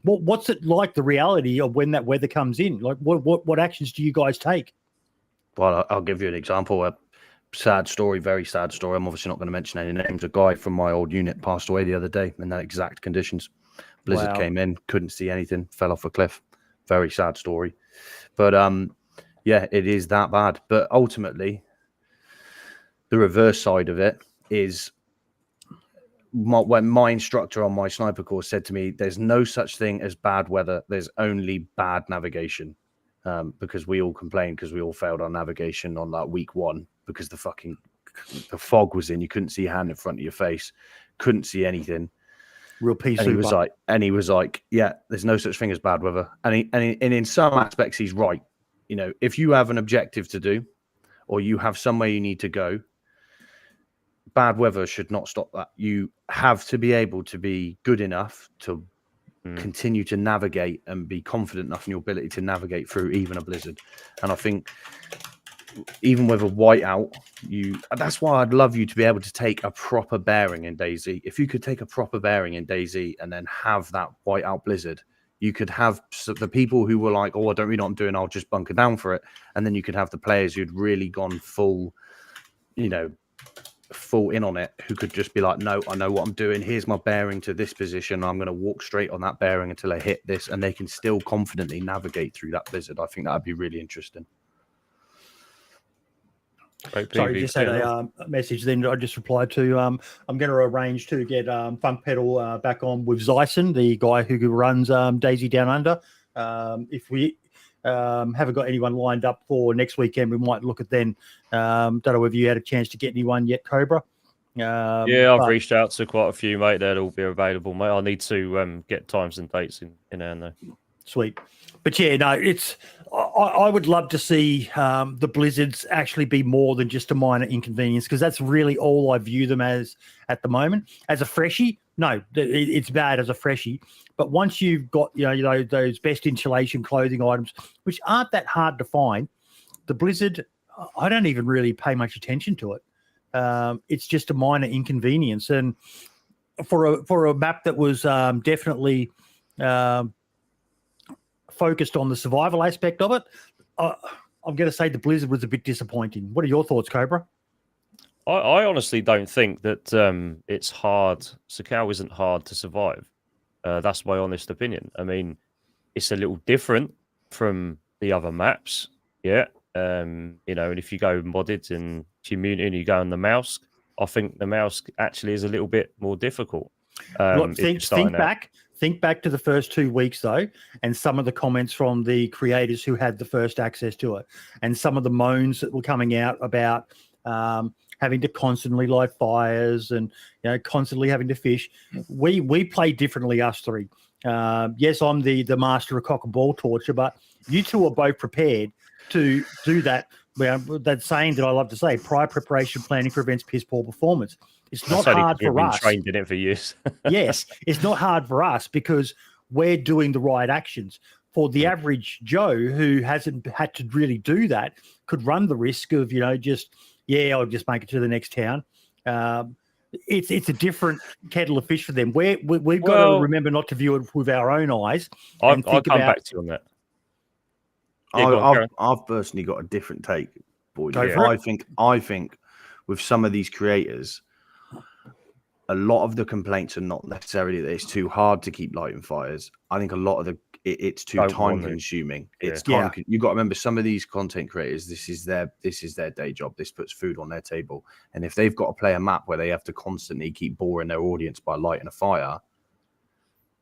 What's it like, the reality of when that weather comes in? Like, what actions do you guys take? Well, I'll give you an example. A sad story, very sad story. I'm obviously not going to mention any names. A guy from my old unit passed away the other day in that exact conditions. Blizzard came in, couldn't see anything, fell off a cliff. Very sad story. But yeah, it is that bad. But ultimately, the reverse side of it is when my instructor on my sniper course said to me, there's no such thing as bad weather. There's only bad navigation. Because we all complained because we all failed our navigation on that week 1 because the fog was in. You couldn't see a hand in front of your face, couldn't see anything. Real peace. And he was like, yeah, there's no such thing as bad weather. And in some aspects, he's right. You know, if you have an objective to do, or you have somewhere you need to go, bad weather should not stop that. You have to be able to be good enough to continue to navigate and be confident enough in your ability to navigate through even a blizzard. And I think even with a whiteout, that's why I'd love you to be able to take a proper bearing in DayZ. If you could take a proper bearing in DayZ and then have that whiteout blizzard, you could have the people who were like, oh, I don't really know what I'm doing, I'll just bunker down for it. And then you could have the players who'd really gone full in on it, who could just be like, no, I know what I'm doing. Here's my bearing to this position. I'm going to walk straight on that bearing until I hit this. And they can still confidently navigate through that blizzard. I think that would be really interesting. Sorry, just had a message then I just replied to. I'm going to arrange to get Funkpetal back on with Zyson, the guy who runs DayZ Down Under. If we haven't got anyone lined up for next weekend, we might look at then. Don't know whether you had a chance to get anyone yet, Cobra. I've reached out to quite a few, mate. They'll all be available, mate. I need to get times and dates in there. Though. Sweet. But yeah, no, it's. I would love to see the blizzards actually be more than just a minor inconvenience, because that's really all I view them as at the moment. As a freshie, no, it's bad as a freshie. But once you've got those best insulation clothing items, which aren't that hard to find, the blizzard, I don't even really pay much attention to it. It's just a minor inconvenience, and for a map that was definitely focused on the survival aspect of it, I'm going to say the blizzard was a bit disappointing. What are your thoughts, Cobra? I honestly don't think that it's hard. Sakhal isn't hard to survive. That's my honest opinion. I mean, it's a little different from the other maps, yeah. And if you go modded and community and you go on the mouse, I think the mouse actually is a little bit more difficult. Think back to the first 2 weeks though, and some of the comments from the creators who had the first access to it, and some of the moans that were coming out about having to constantly light fires and constantly having to fish. We play differently, us three. Yes, I'm the master of cock and ball torture, but you two are both prepared to do that. That saying that I love to say, prior preparation planning prevents piss poor performance. It's not hard for us. Trained in it for years. Yes, it's not hard for us because we're doing the right actions. For the average Joe who hasn't had to really do that, could run the risk of I'll just make it to the next town. It's a different kettle of fish for them. We've got to remember not to view it with our own eyes. I'll come back to you on that. I've personally got a different take, boys. I think with some of these creators, a lot of the complaints are not necessarily that it's too hard to keep lighting fires. I think a lot of it's too time consuming. You've got to remember, some of these content creators, this is their day job. This puts food on their table, and if they've got to play a map where they have to constantly keep boring their audience by lighting a fire,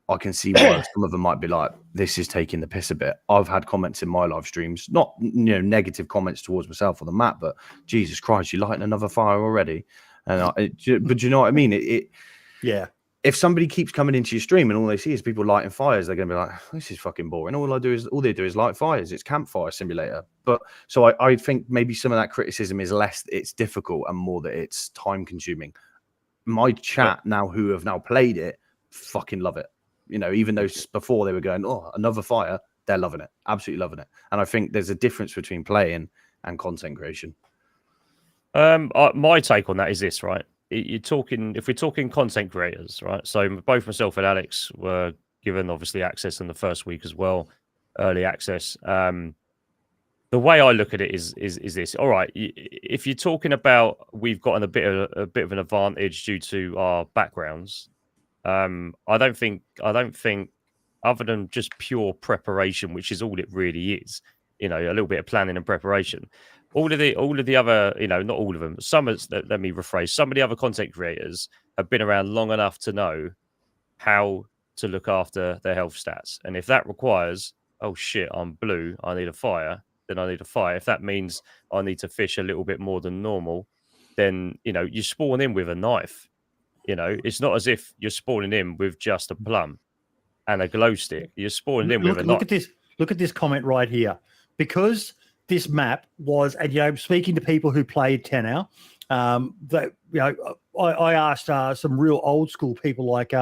I can see why some of them might be like, this is taking the piss a bit. I've had comments in my live streams, not negative comments towards myself on the map, but Jesus Christ, you're lighting another fire already. And but you know what I mean? If somebody keeps coming into your stream and all they see is people lighting fires, they're going to be like, this is fucking boring. All they do is light fires. It's campfire simulator. But so I think maybe some of that criticism is less it's difficult and more that it's time consuming. My chat now who have now played it fucking love it. Even though before they were going, oh, another fire, they're loving it, absolutely loving it. And I think there's a difference between playing and content creation. My take on that is this, right? If we're talking content creators, right? So both myself and Alex were given obviously access in the first week as well, early access. the way I look at it is this. All right, if you're talking about we've gotten a bit of an advantage due to our backgrounds, I don't think other than just pure preparation, which is all it really is, a little bit of planning and preparation. All of the other, not all of them. Let me rephrase. Some of the other content creators have been around long enough to know how to look after their health stats, and if that requires, oh shit, I'm blue, I need a fire. Then I need a fire. If that means I need to fish a little bit more than normal, then, you spawn in with a knife. It's not as if you're spawning in with just a plum and a glow stick. You're spawning in with a knife. Look at this comment right here. Because this map was, and, speaking to people who played 10 hour, I asked some real old school people like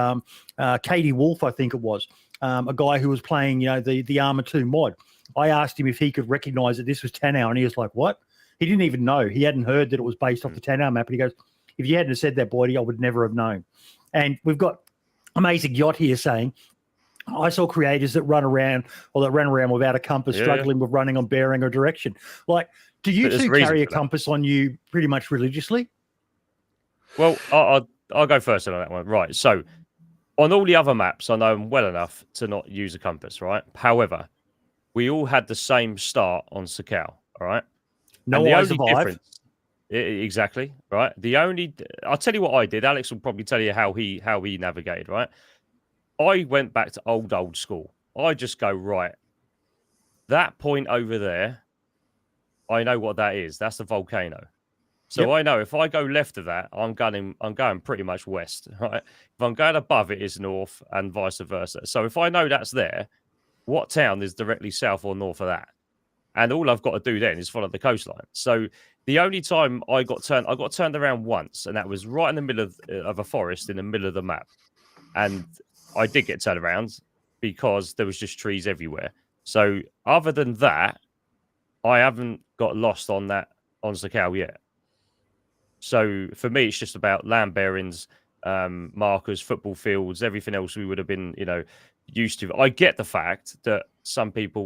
Katie Wolf, I think it was, a guy who was playing, the Arma 2 mod. I asked him if he could recognize that this was 10 hour, and he was like, what? He didn't even know. He hadn't heard that it was based off the 10 hour map. And he goes, if you hadn't said that, Boydie, I would never have known. And we've got Amazing Yacht here saying, I saw creators that ran around without a compass, struggling with running on bearing or direction. Like, do you two carry a compass on you pretty much religiously? Well, I'll go first on that one. Right. So on all the other maps, I know them well enough to not use a compass, right? However, we all had the same start on Sakhal, all right? No, I survived. Exactly, right? I'll tell you what I did. Alex will probably tell you how he navigated, right? I went back to old school. I just go, right, that point over there, I know what that is. That's the volcano. So I know if I go left of that, I'm going pretty much west, right? If I'm going above it, it's north, and vice versa. So if I know that's there, what town is directly south or north of that? And all I've got to do then is follow the coastline. So the only time I got turned around once, and that was right in the middle of a forest in the middle of the map. And I did get turned around because there was just trees everywhere. So other than that, I haven't got lost on Sakhal yet. So for me, it's just about land bearings, markers, football fields, everything else we would have been, used to. I get the fact that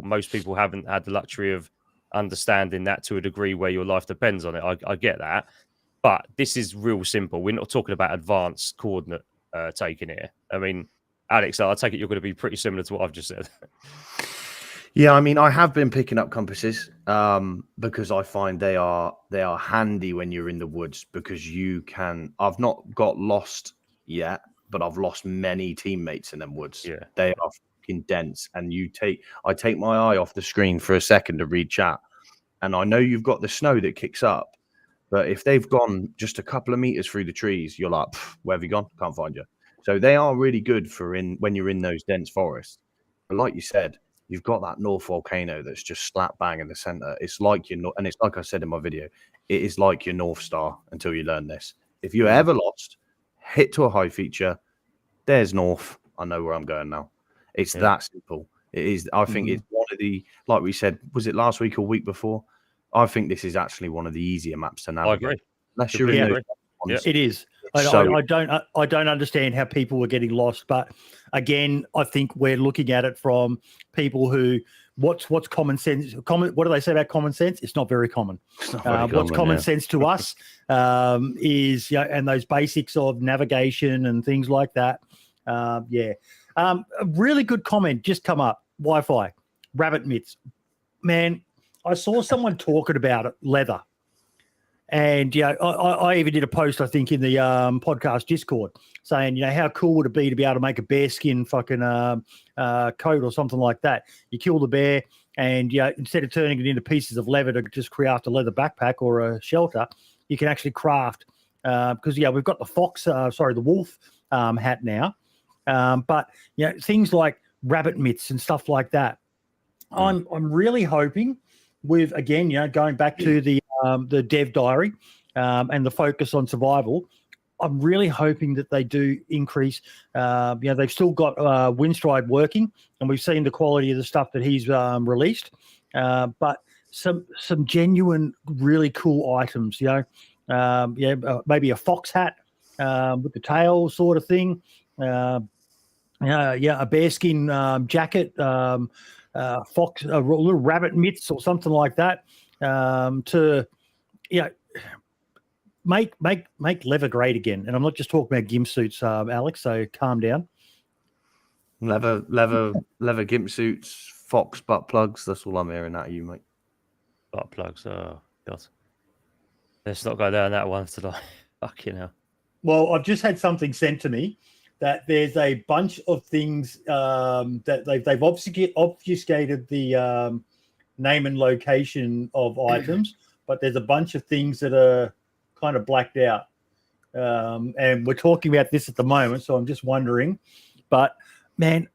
most people haven't had the luxury of understanding that to a degree where your life depends on it. I get that. But this is real simple. We're not talking about advanced coordinate taking here. I mean, Alex, I take it you're going to be pretty similar to what I've just said. Yeah, I mean, I have been picking up compasses because I find they are handy when you're in the woods because you can. I've not got lost yet, but I've lost many teammates in them woods. Yeah, they are fucking dense, and I take my eye off the screen for a second to read chat, and I know you've got the snow that kicks up, but if they've gone just a couple of meters through the trees, you're like, where have you gone? Can't find you. So they are really good for when you're in those dense forests. But like you said, you've got that North volcano that's just slap bang in the center. It's like and it's like I said in my video, it is like your North Star until you learn this. If you're ever lost, hit to a high feature. There's North. I know where I'm going now. It's that simple. It is. I think it's one of the, like we said, was it last week or week before? I think this is actually one of the easier maps to navigate. I agree. Unless you're in those ones. It is. I don't understand how people were getting lost, but again, I think we're looking at it from people who what's common sense. What do they say about common sense? It's not very common. What's common sense to us is and those basics of navigation and things like that. A really good comment just come up. Wi-Fi, rabbit mitts, man. I saw someone talking about it, leather. And I even did a post, I think, in the podcast Discord saying, how cool would it be to be able to make a bearskin fucking coat or something like that? You kill the bear, and instead of turning it into pieces of leather to just craft a leather backpack or a shelter, you can actually craft because we've got the wolf hat now, but things like rabbit mitts and stuff like that. I'm really hoping with going back to the dev diary and the focus on survival, I'm really hoping that they do increase. They've still got Windstride working, and we've seen the quality of the stuff that he's released. But some genuine, really cool items. Maybe a fox hat with the tail sort of thing. A bearskin jacket. fox, little rabbit mitts or something like that, to make leather great again. And I'm not just talking about gimp suits, Alex. So calm down. Leather gimp suits, fox butt plugs. That's all I'm hearing out of you, mate. Butt plugs. Oh God. Let's not go down that one tonight. Fucking hell. Well, I've just had something sent to me that there's a bunch of things that they've obfuscated the name and location of items, but there's a bunch of things that are kind of blacked out. And we're talking about this at the moment, so I'm just wondering. But man,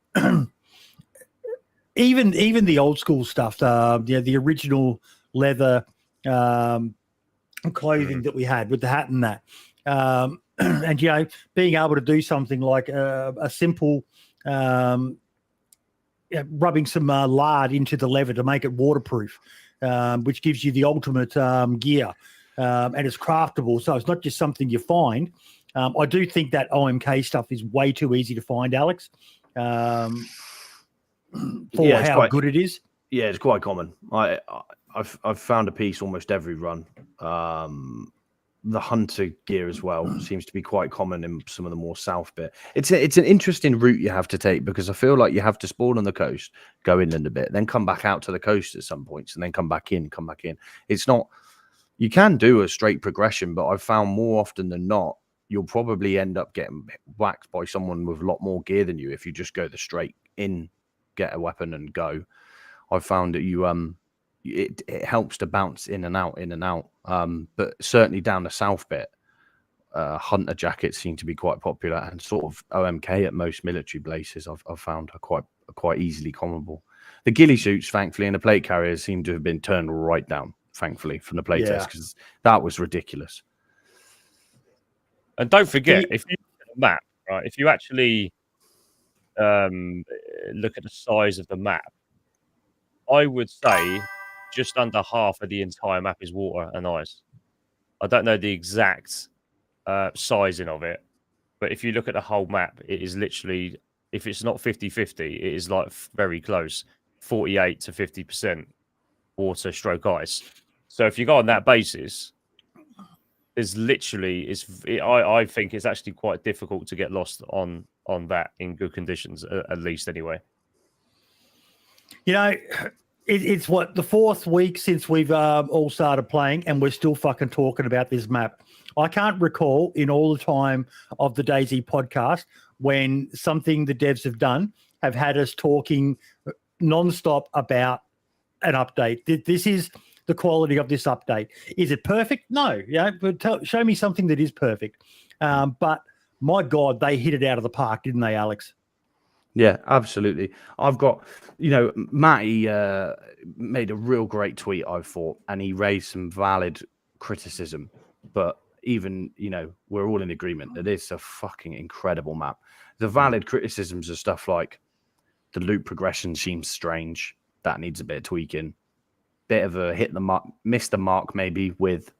even the old school stuff, the original leather clothing that we had with the hat and that, and being able to do something like a simple rubbing some lard into the leather to make it waterproof, which gives you the ultimate gear, and it's craftable, so it's not just something you find. I do think that OMK stuff is way too easy to find, Alex, for how good it is. Yeah, it's quite common. I've found a piece almost every run. The hunter gear as well seems to be quite common in some of the more south bit. It's an interesting route you have to take, because I feel like you have to spawn on the coast, go inland a bit, then come back out to the coast at some points, and then come back in. It's not, you can do a straight progression, but I've found more often than not, you'll probably end up getting whacked by someone with a lot more gear than you if you just go the straight in, get a weapon and go. I've found that it helps to bounce in and out. But certainly down the south bit, hunter jackets seem to be quite popular, and sort of OMK at most military bases I've found are quite easily commonable. The ghillie suits, thankfully, and the plate carriers seem to have been turned right down, thankfully, from the play test, because that was ridiculous. And don't forget, if you look at the map, right, if you actually look at the size of the map, I would say just under half of the entire map is water and ice. I don't know the exact sizing of it, but if you look at the whole map, it is literally, if it's not 50-50, it is like very close, 48 to 50% water stroke ice. So if you go on that basis, there's literally, I think it's actually quite difficult to get lost on that in good conditions, at least anyway. It's what, the fourth week since we've all started playing, and we're still fucking talking about this map. I can't recall in all the time of the DayZ podcast when something the devs have done have had us talking nonstop about an update. This is the quality of this update. Is it perfect? No. But show me something that is perfect. But my God, they hit it out of the park, didn't they, Alex? Yeah, absolutely. I've got, Matty made a real great tweet, I thought, and he raised some valid criticism. But even, we're all in agreement that it's a fucking incredible map. The valid criticisms are stuff like the loot progression seems strange. That needs a bit of tweaking. Bit of a hit the mark, missed the mark maybe with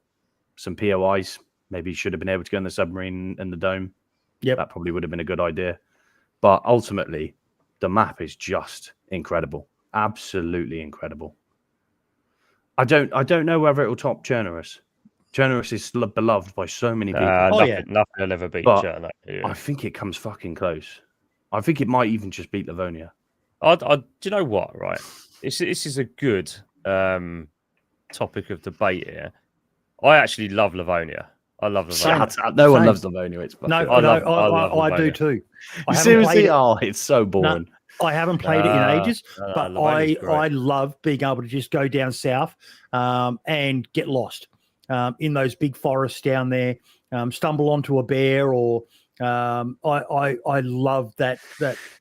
some POIs. Maybe should have been able to go in the submarine and the dome. Yeah, that probably would have been a good idea. But ultimately, the map is just incredible. Absolutely incredible. I don't know whether it will top Chernerus. Chernerus is beloved by so many people. Nothing will ever beat Chernerus. Yeah. I think it comes fucking close. I think it might even just beat Livonia. Do you know what, right? This is a good topic of debate here. I actually love Livonia. I love Livonia. No one loves Livonia. I do too. Seriously? It's so boring. No, I haven't played it in ages, but I love being able to just go down south and get lost in those big forests down there, stumble onto a bear, or I love that.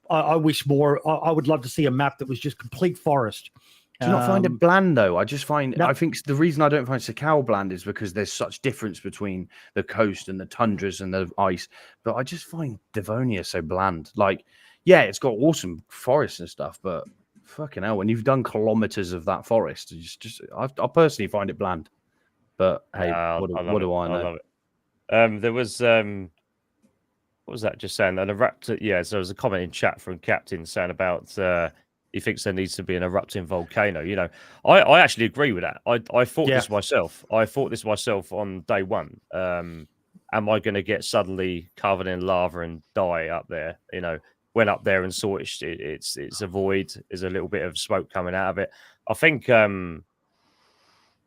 I wish more. I would love to see a map that was just complete forest. Do you not find it bland, though? I think the reason I don't find Sakhal bland is because there's such difference between the coast and the tundras and the ice. But I just find Livonia so bland. Like, yeah, it's got awesome forests and stuff, but fucking hell, when you've done kilometers of that forest, I personally find it bland. But hey, what do I know? I love it. There was what was that just saying? And a raptor, so there was a comment in chat from Captain saying about he thinks there needs to be an erupting volcano. You know, I actually agree with that. I thought this myself. I thought this myself on day one. Am I going to get suddenly covered in lava and die up there? You know, went up there and saw it's a void. There's a little bit of smoke coming out of it. I think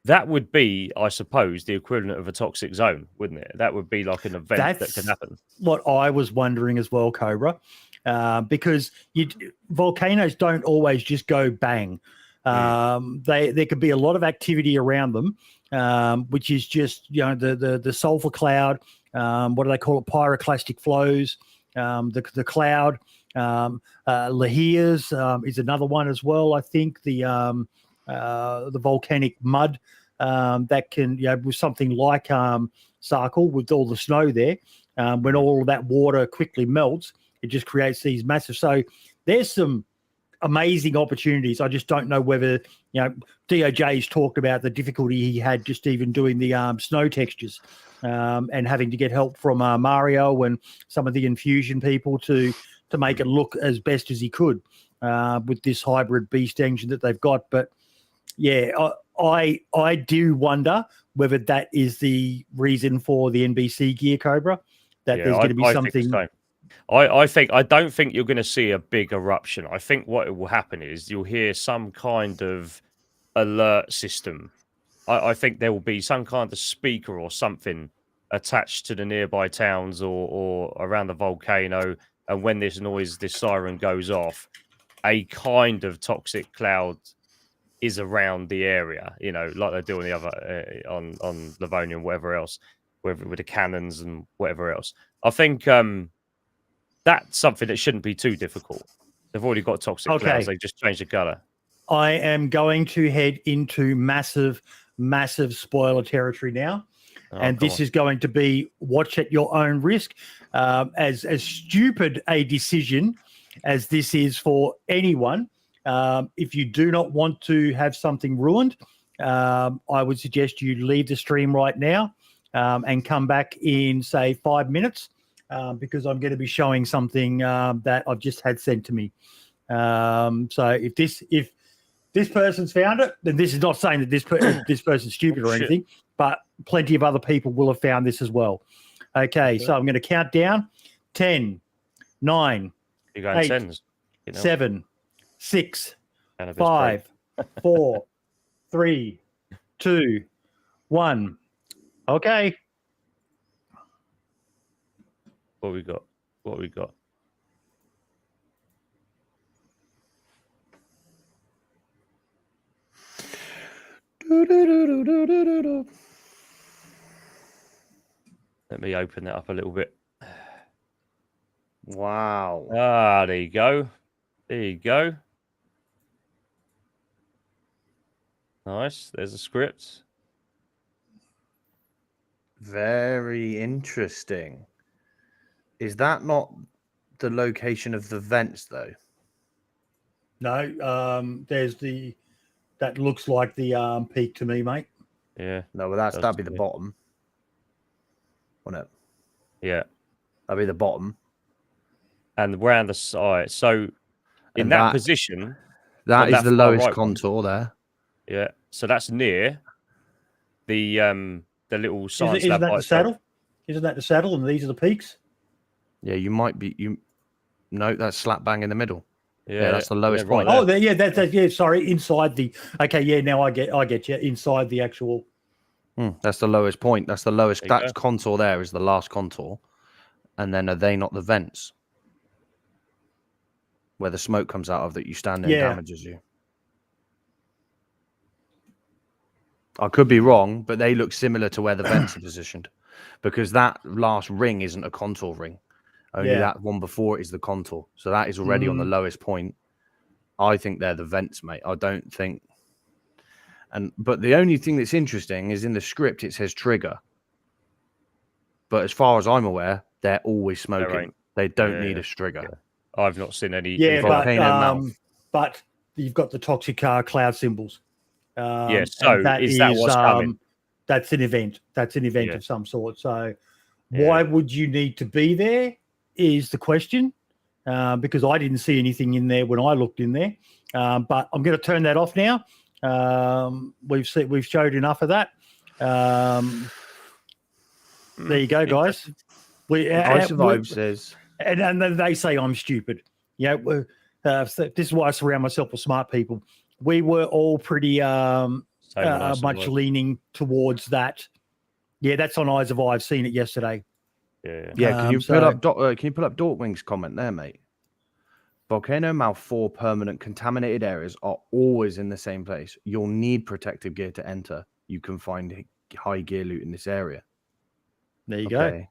that would be, I suppose, the equivalent of a toxic zone, wouldn't it? That would be like an event that can happen. What I was wondering as well, Cobra, because volcanoes don't always just go bang. There could be a lot of activity around them, which is just the sulfur cloud. What do they call it? Pyroclastic flows. The cloud. Lahirs is another one as well. I think the volcanic mud that can, with something like Sakhal, with all the snow there, when all of that water quickly melts, it just creates these massive. So there's some amazing opportunities. I just don't know whether, DOJ's talked about the difficulty he had just even doing the snow textures and having to get help from Mario and some of the infusion people to make it look as best as he could with this hybrid beast engine that they've got. But yeah, I do wonder whether that is the reason for the NBC gear, Cobra, that there's going to be something. I don't think you're going to see a big eruption. I think what will happen is you'll hear some kind of alert system. I think there will be some kind of speaker or something attached to the nearby towns or around the volcano. And when this siren goes off, a kind of toxic cloud is around the area, like they do on the other on Livonia and whatever else, with the cannons and whatever else. I think that's something that shouldn't be too difficult. They've already got toxic clouds; they just change the color. I am going to head into massive spoiler territory now, and this is going to be watch at your own risk. As stupid a decision as this is for anyone. If you do not want to have something ruined, I would suggest you leave the stream right now and come back in, say, 5 minutes, because I'm going to be showing something that I've just had sent to me. So if this person's found it, then this is not saying that this person's stupid or anything, but plenty of other people will have found this as well. Okay, so I'm going to count down 10, 9, 8, 7, 6, 5, 4, 3, 2, 1. Okay. What we got? Let me open that up a little bit. Wow. There you go. Nice. There's a script. Very interesting. Is that not the location of the vents, though? No, there's that looks like the peak to me, mate. Yeah. No, well, that'd be the bottom. Wouldn't it? Yeah. That'd be the bottom. And around the side. So in that position. That is the lowest contour there. Yeah. So that's near the little science lab. Isn't that the saddle? Isn't that the saddle and these are the peaks? Yeah, you might be no, that's slap bang in the middle. Yeah, that's the lowest right point. there. That's sorry, inside the now I get you. Inside the actual that's the lowest point. That's the lowest contour there is the last contour. And then are they not the vents? Where the smoke comes out of that you stand there and damages you. I could be wrong, but they look similar to where the vents are positioned. Because that last ring isn't a contour ring. Only that one before it is the contour. So that is already on the lowest point. I think they're the vents, mate. I don't think. But the only thing that's interesting is in the script it says trigger. But as far as I'm aware, they're always smoking. They don't need a trigger. Yeah. I've not seen any. But you've got the toxic cloud symbols. Yes. So is that what's coming? That's an event. That's an event of some sort. So why would you need to be there is the question. because I didn't see anything in there when I looked in there. But I'm going to turn that off now. We've showed enough of that. There you go, guys. I Survive says, and then they say I'm stupid. Yeah, this is why I surround myself with smart people. We were all pretty much leaning towards that. Yeah, that's on Eyes of Eye. I've seen it yesterday. Yeah. Can you pull up Dorkwing's comment there, mate? Volcano Mouth 4 permanent contaminated areas are always in the same place. You'll need protective gear to enter. You can find high gear loot in this area. There you go.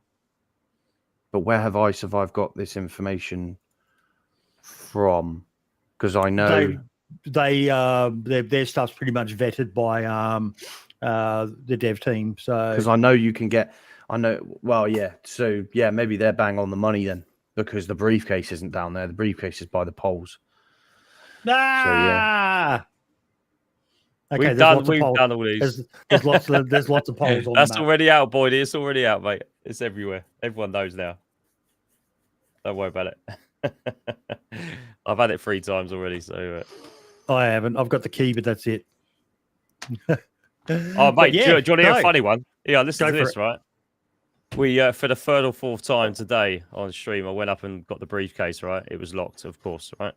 But where have I Survive got this information from? Because I know their stuff's pretty much vetted by the dev team. So because I know you can get. Well, yeah. So yeah, maybe they're bang on the money then, because the briefcase isn't down there. The briefcase is by the poles. So, yeah. Okay, we've done all these. There's lots of polls on That's the map. already out, boy. It's already out, mate. It's everywhere. Everyone knows now. Don't worry about it. I've had it 3 times already, so I haven't. I've got the key, but that's it. Oh, mate, do you want to hear a funny one? Yeah, listen to this, right? We for the 3rd or 4th time today on stream, I went up and got the briefcase, right? It was locked, of course, right?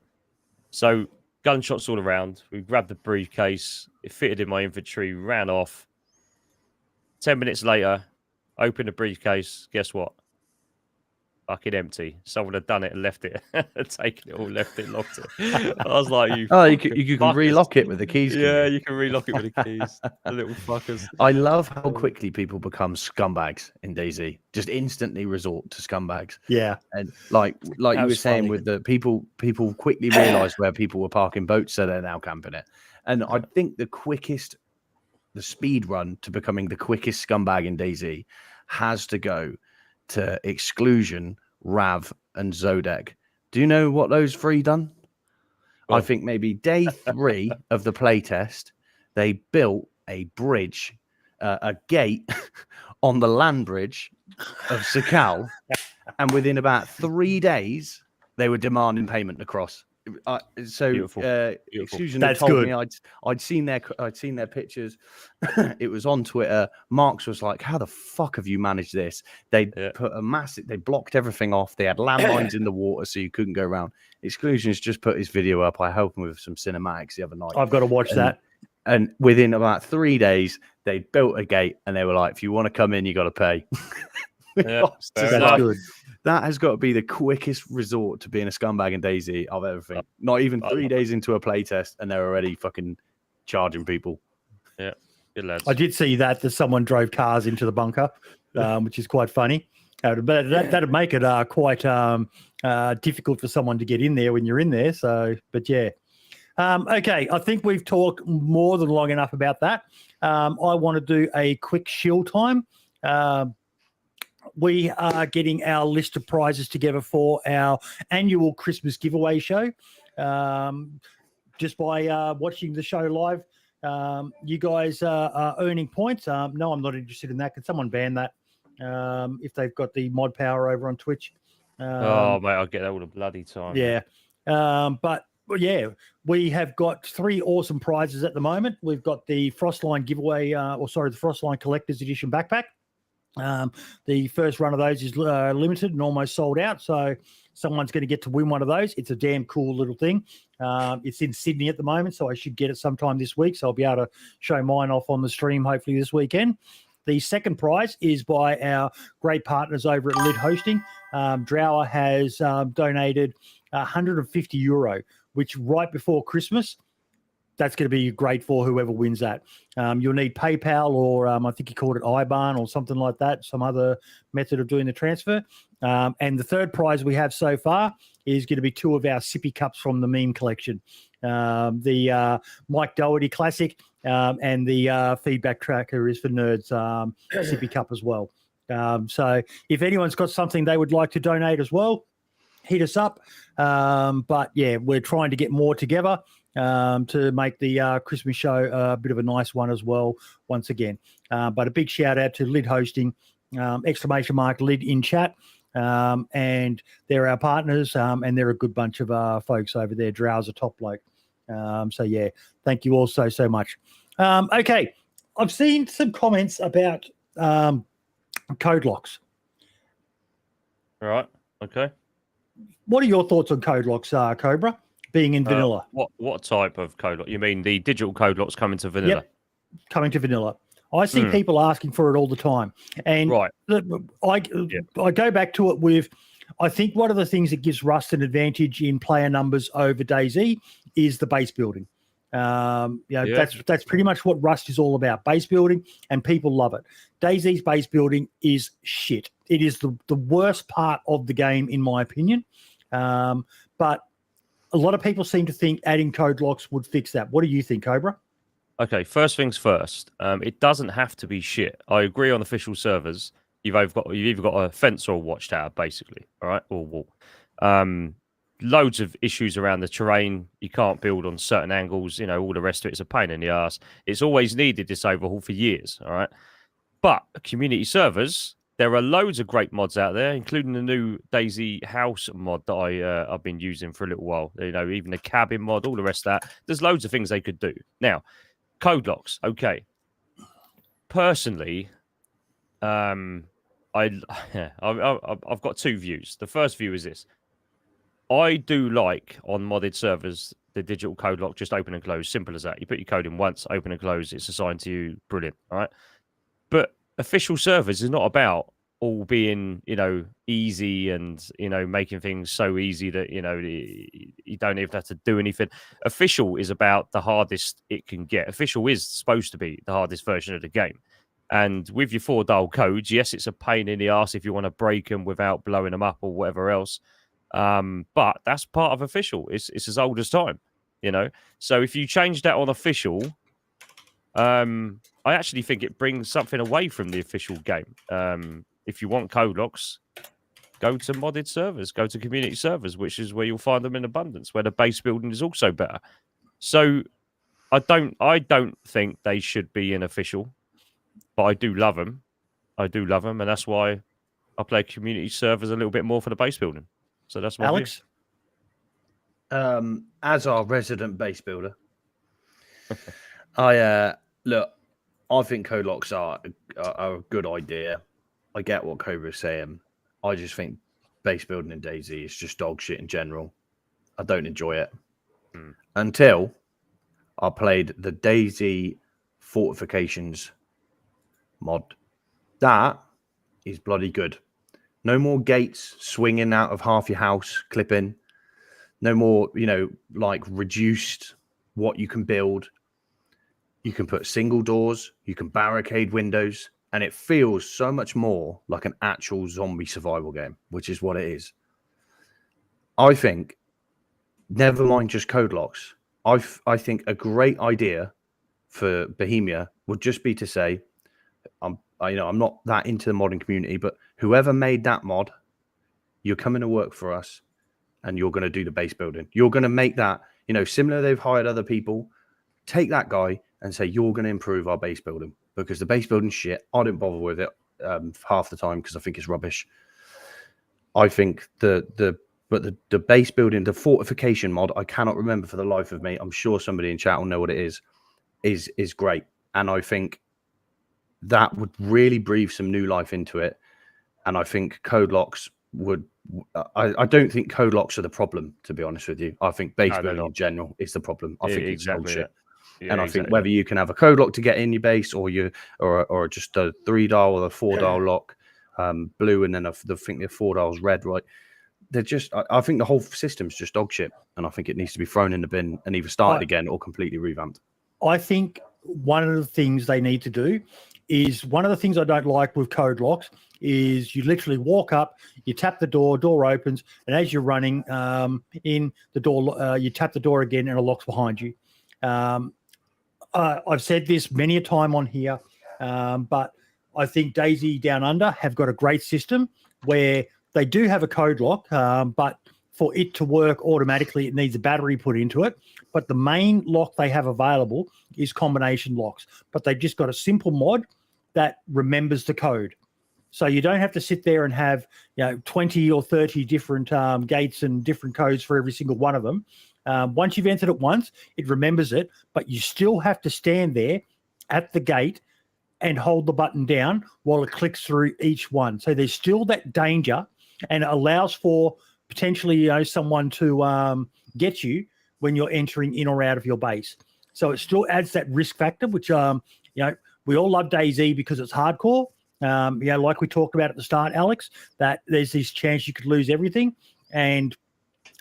So gunshots all around. We grabbed the briefcase. It fitted in my inventory, ran off. 10 minutes later, opened the briefcase. Guess what? Fucking empty. Someone had done it and left it. Taken it all, left it, locked it. I was like, you can relock it with the keys. Yeah, you can relock it with the keys. The little fuckers. I love how quickly people become scumbags in DayZ. Just instantly resort to scumbags. Yeah. And like you were saying, with the people quickly realised where people were parking boats, so they're now camping it. And I think the speed run to becoming the quickest scumbag in DayZ has to go to Exclusion, Rav, and Zodek. Do you know what those 3 done? Oh. I think maybe day 3 of the playtest, they built a bridge, a gate on the land bridge of Sakhal, and within about 3 days, they were demanding payment to cross. Beautiful. Exclusion That's told good. me I'd seen their pictures. It was on Twitter. Marks was like, "How the fuck have you managed this?" They put they blocked everything off. They had landmines in the water so you couldn't go around. Exclusion's just put his video up. I helped him with some cinematics the other night. I've got to watch that. And within about 3 days, they built a gate, and they were like, "If you want to come in, you got to pay." Yeah, that's good. That has got to be the quickest resort to being a scumbag in DayZ I've ever seen. Not even 3 days into a playtest, and they're already fucking charging people. Yeah, good lads. I did see that someone drove cars into the bunker, which is quite funny. But that'd make it quite difficult for someone to get in there when you're in there. So, but yeah. Okay, I think we've talked more than long enough about that. I want to do a quick shield time. We are getting our list of prizes together for our annual Christmas giveaway show. Just by watching the show live, you guys are earning points. No, I'm not interested in that. Can someone ban that if they've got the mod power over on Twitch? Mate, I'll get that all the bloody time. Yeah. But yeah, we have got 3 awesome prizes at the moment. We've got the Frostline giveaway, the Frostline Collector's Edition backpack. The first run of those is limited and almost sold out, so someone's going to get to win one of those. It's a damn cool little thing. It's in Sydney at the moment, so I should get it sometime this week, so I'll be able to show mine off on the stream hopefully this weekend. The second prize is by our great partners over at Lid Hosting. Drower has donated €150, which right before Christmas, that's going to be great for whoever wins that. You'll need PayPal or I think he called it IBAN or something like that, some other method of doing the transfer. And the third prize we have so far is going to be 2 of our sippy cups from the meme collection. The Mike Doherty Classic and the Feedback Tracker is for Nerds sippy cup as well. So if anyone's got something they would like to donate as well, hit us up. But yeah, we're trying to get more together to make the Christmas show a bit of a nice one as well, once again. But a big shout out to Lid Hosting, !Lid in chat. and they're our partners, and they're a good bunch of folks over there. Drow's a top bloke. So, yeah, thank you all so much. Okay, I've seen some comments about Codelocks. All right. Okay. What are your thoughts on Codelocks, Cobra, being in vanilla? What type of Codelock? You mean the digital Codelocks coming to vanilla? Yep, coming to vanilla. I see people asking for it all the time. And right. I go back to it with, I think one of the things that gives Rust an advantage in player numbers over DayZ is the base building. That's pretty much what Rust is all about, base building, and people love it. DayZ's base building is shit. It is the worst part of the game, in my opinion. But a lot of people seem to think adding Codelocks would fix that. What do you think, Cobra? Okay, first things first. It doesn't have to be shit. I agree on official servers. You've either got a fence or a watchtower, basically, all right, or wall. Loads of issues around the terrain. You can't build on certain angles. All the rest of it's a pain in the ass. It's always needed this overhaul for years, all right? But community servers, there are loads of great mods out there, including the new DayZ House mod that I've been using for a little while. Even the cabin mod, all the rest of that. There's loads of things they could do. Now, Codelocks, okay. Personally, I've got two views. The first view is this: I do like on modded servers the digital code lock, just open and close, simple as that. You put your code in once, open and close, it's assigned to you, brilliant, all right? But official servers is not about all being, easy and, making things so easy that, you don't even have to do anything. Official is about the hardest it can get. Official is supposed to be the hardest version of the game. And with your 4-dial codes, yes, it's a pain in the ass if you want to break them without blowing them up or whatever else. But that's part of official. It's as old as time, So if you change that on official, I actually think it brings something away from the official game. If you want Codelocks, go to modded servers, go to community servers, which is where you'll find them in abundance, where the base building is also better. So I don't think they should be in official, but I do love them. And that's why I play community servers a little bit more for the base building. So that's my Alex. As our resident base builder, I think Codelocks are a good idea. I get what Cobra is saying. I just think base building in DayZ is just dog shit in general. I don't enjoy it. Until I played the DayZ Fortifications mod. That is bloody good. No more gates swinging out of half your house, clipping. No more, reduced what you can build. You can put single doors. You can barricade windows. And it feels so much more like an actual zombie survival game, which is what it is. I think, never mind just Codelocks, I think a great idea for Bohemia would just be to say, I'm not that into the modding community, but whoever made that mod, you're coming to work for us and you're going to do the base building. You're going to make that, similar, they've hired other people. Take that guy and say, you're going to improve our base building, because the base building shit, I don't bother with it half the time because I think it's rubbish. I think the base building, the fortification mod, I cannot remember for the life of me. I'm sure somebody in chat will know what it is great. And I think that would really breathe some new life into it. And I think Codelocks would... I don't think Codelocks are the problem, to be honest with you. I think base building in general is the problem. I think it's dog shit. Yeah, and I think whether you can have a code lock to get in your base, or just a 3-dial or a 4-dial lock, blue, and then I think the 4-dial's red, right? They're just... I think the whole system's just dog shit, and I think it needs to be thrown in the bin and either started again or completely revamped. I think one of the things they need to do is, one of the things I don't like with Codelocks is you literally walk up, you tap the door opens, and as you're running in the door, you tap the door again and it locks behind you. I've said this many a time on here, but I think DayZ Down Under have got a great system where they do have a code lock, but for it to work automatically, it needs a battery put into it. But the main lock they have available is combination locks. But they've just got a simple mod that remembers the code. So you don't have to sit there and have 20 or 30 different gates and different codes for every single one of them. Once you've entered it once, it remembers it, but you still have to stand there at the gate and hold the button down while it clicks through each one. So there's still that danger, and it allows for potentially someone to get you when you're entering in or out of your base. So it still adds that risk factor, which we all love DayZ because it's hardcore. Like we talked about at the start, Alex, that there's this chance you could lose everything, and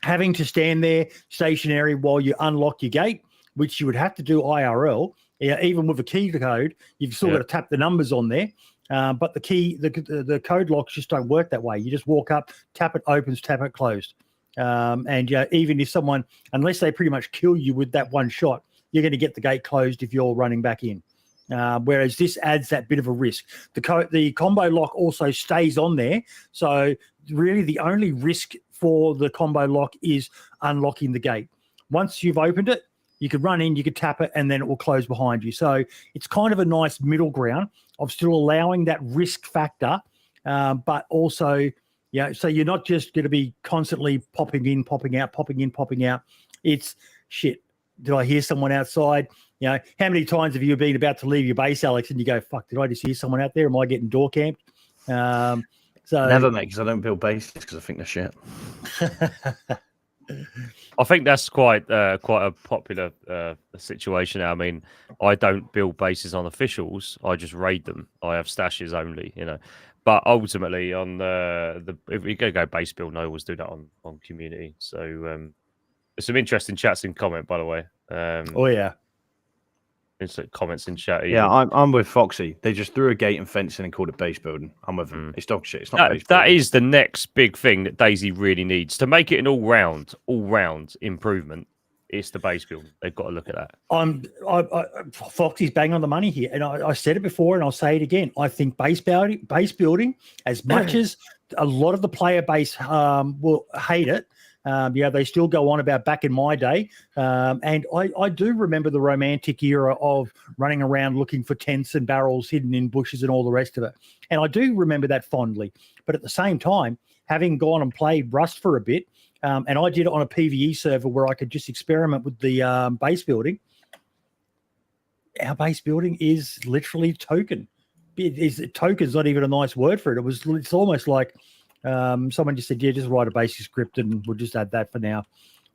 having to stand there stationary while you unlock your gate, which you would have to do IRL. Even with a key code, you've still got to tap the numbers on there. But the code locks just don't work that way. You just walk up, tap it opens, tap it closed. And even if someone, unless they pretty much kill you with that one shot, you're going to get the gate closed if you're running back in. Whereas this adds that bit of a risk. The combo lock also stays on there. So really the only risk for the combo lock is unlocking the gate. Once you've opened it, you could run in, you could tap it, and then it will close behind you. So it's kind of a nice middle ground of still allowing that risk factor, but also, so you're not just going to be constantly popping in, popping out, popping in, popping out. It's shit. Did I hear someone outside? How many times have you been about to leave your base, Alex, and you go, fuck, did I just hear someone out there? Am I getting door camped? So never, mate, because I don't build bases because I think they're shit. I think that's quite a popular situation now. I mean, I don't build bases on officials. I just raid them. I have stashes only, But ultimately, on if we go base build, I always do that on community. So there's some interesting chats in comment, by the way. Instant comments in chat. Yeah, I'm with Foxy. They just threw a gate and fencing and called it base building. I'm with them. It's dog shit. It's not base building. That is the next big thing that DayZ really needs to make it an all-round improvement. It's the base building. They've got to look at that. Foxy's bang on the money here, and I said it before, and I'll say it again. I think base building, as much as a lot of the player base will hate it. They still go on about back in my day. And I do remember the romantic era of running around looking for tents and barrels hidden in bushes and all the rest of it. And I do remember that fondly. But at the same time, having gone and played Rust for a bit, and I did it on a PvE server where I could just experiment with the base building. Our base building is literally token. Token's not even a nice word for it. It's almost like someone just said, just write a basic script and we'll just add that for now.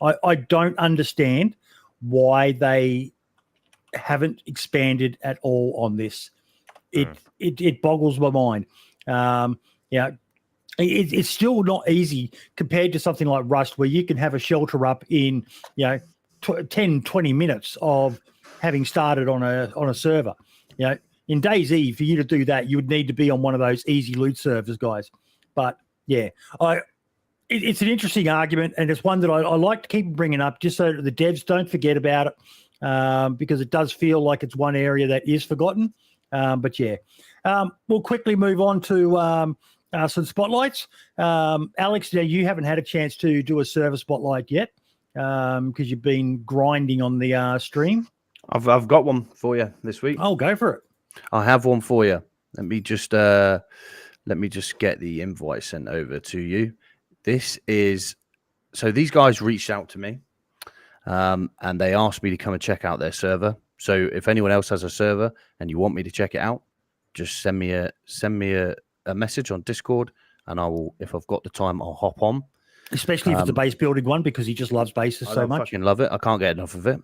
I don't understand why they haven't expanded at all on this. It boggles my mind. It's still not easy compared to something like Rust, where you can have a shelter up in 10, 20 minutes of having started on a server. In DayZ, for you to do that, you would need to be on one of those easy loot servers, guys. But yeah, it's an interesting argument, and it's one that I like to keep bringing up just so that the devs don't forget about it, because it does feel like it's one area that is forgotten. But yeah, we'll quickly move on to some spotlights. Alex, now you haven't had a chance to do a server spotlight yet because you've been grinding on the stream. I've got one for you this week. Oh, go for it. I have one for you. Let me just get the invite sent over to you. This is, so these guys reached out to me and they asked me to come and check out their server. So if anyone else has a server and you want me to check it out, just send me a message on Discord, and I will, if I've got the time, I'll hop on. Especially if it's a base building one, because he just loves bases so much. I fucking love it. I can't get enough of it.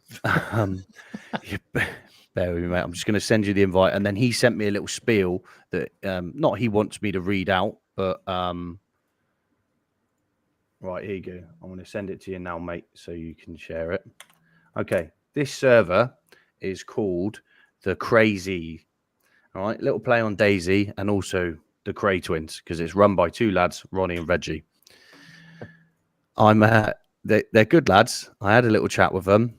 Bear with me, mate. I'm just going to send you the invite. And then he sent me a little spiel that not he wants me to read out, but right, here you go. I'm going to send it to you now, mate, so you can share it. Okay, this server is called the Crazy. All right, little play on DayZ and also the Cray Twins, because it's run by two lads, Ronnie and Reggie. They're good lads. I had a little chat with them.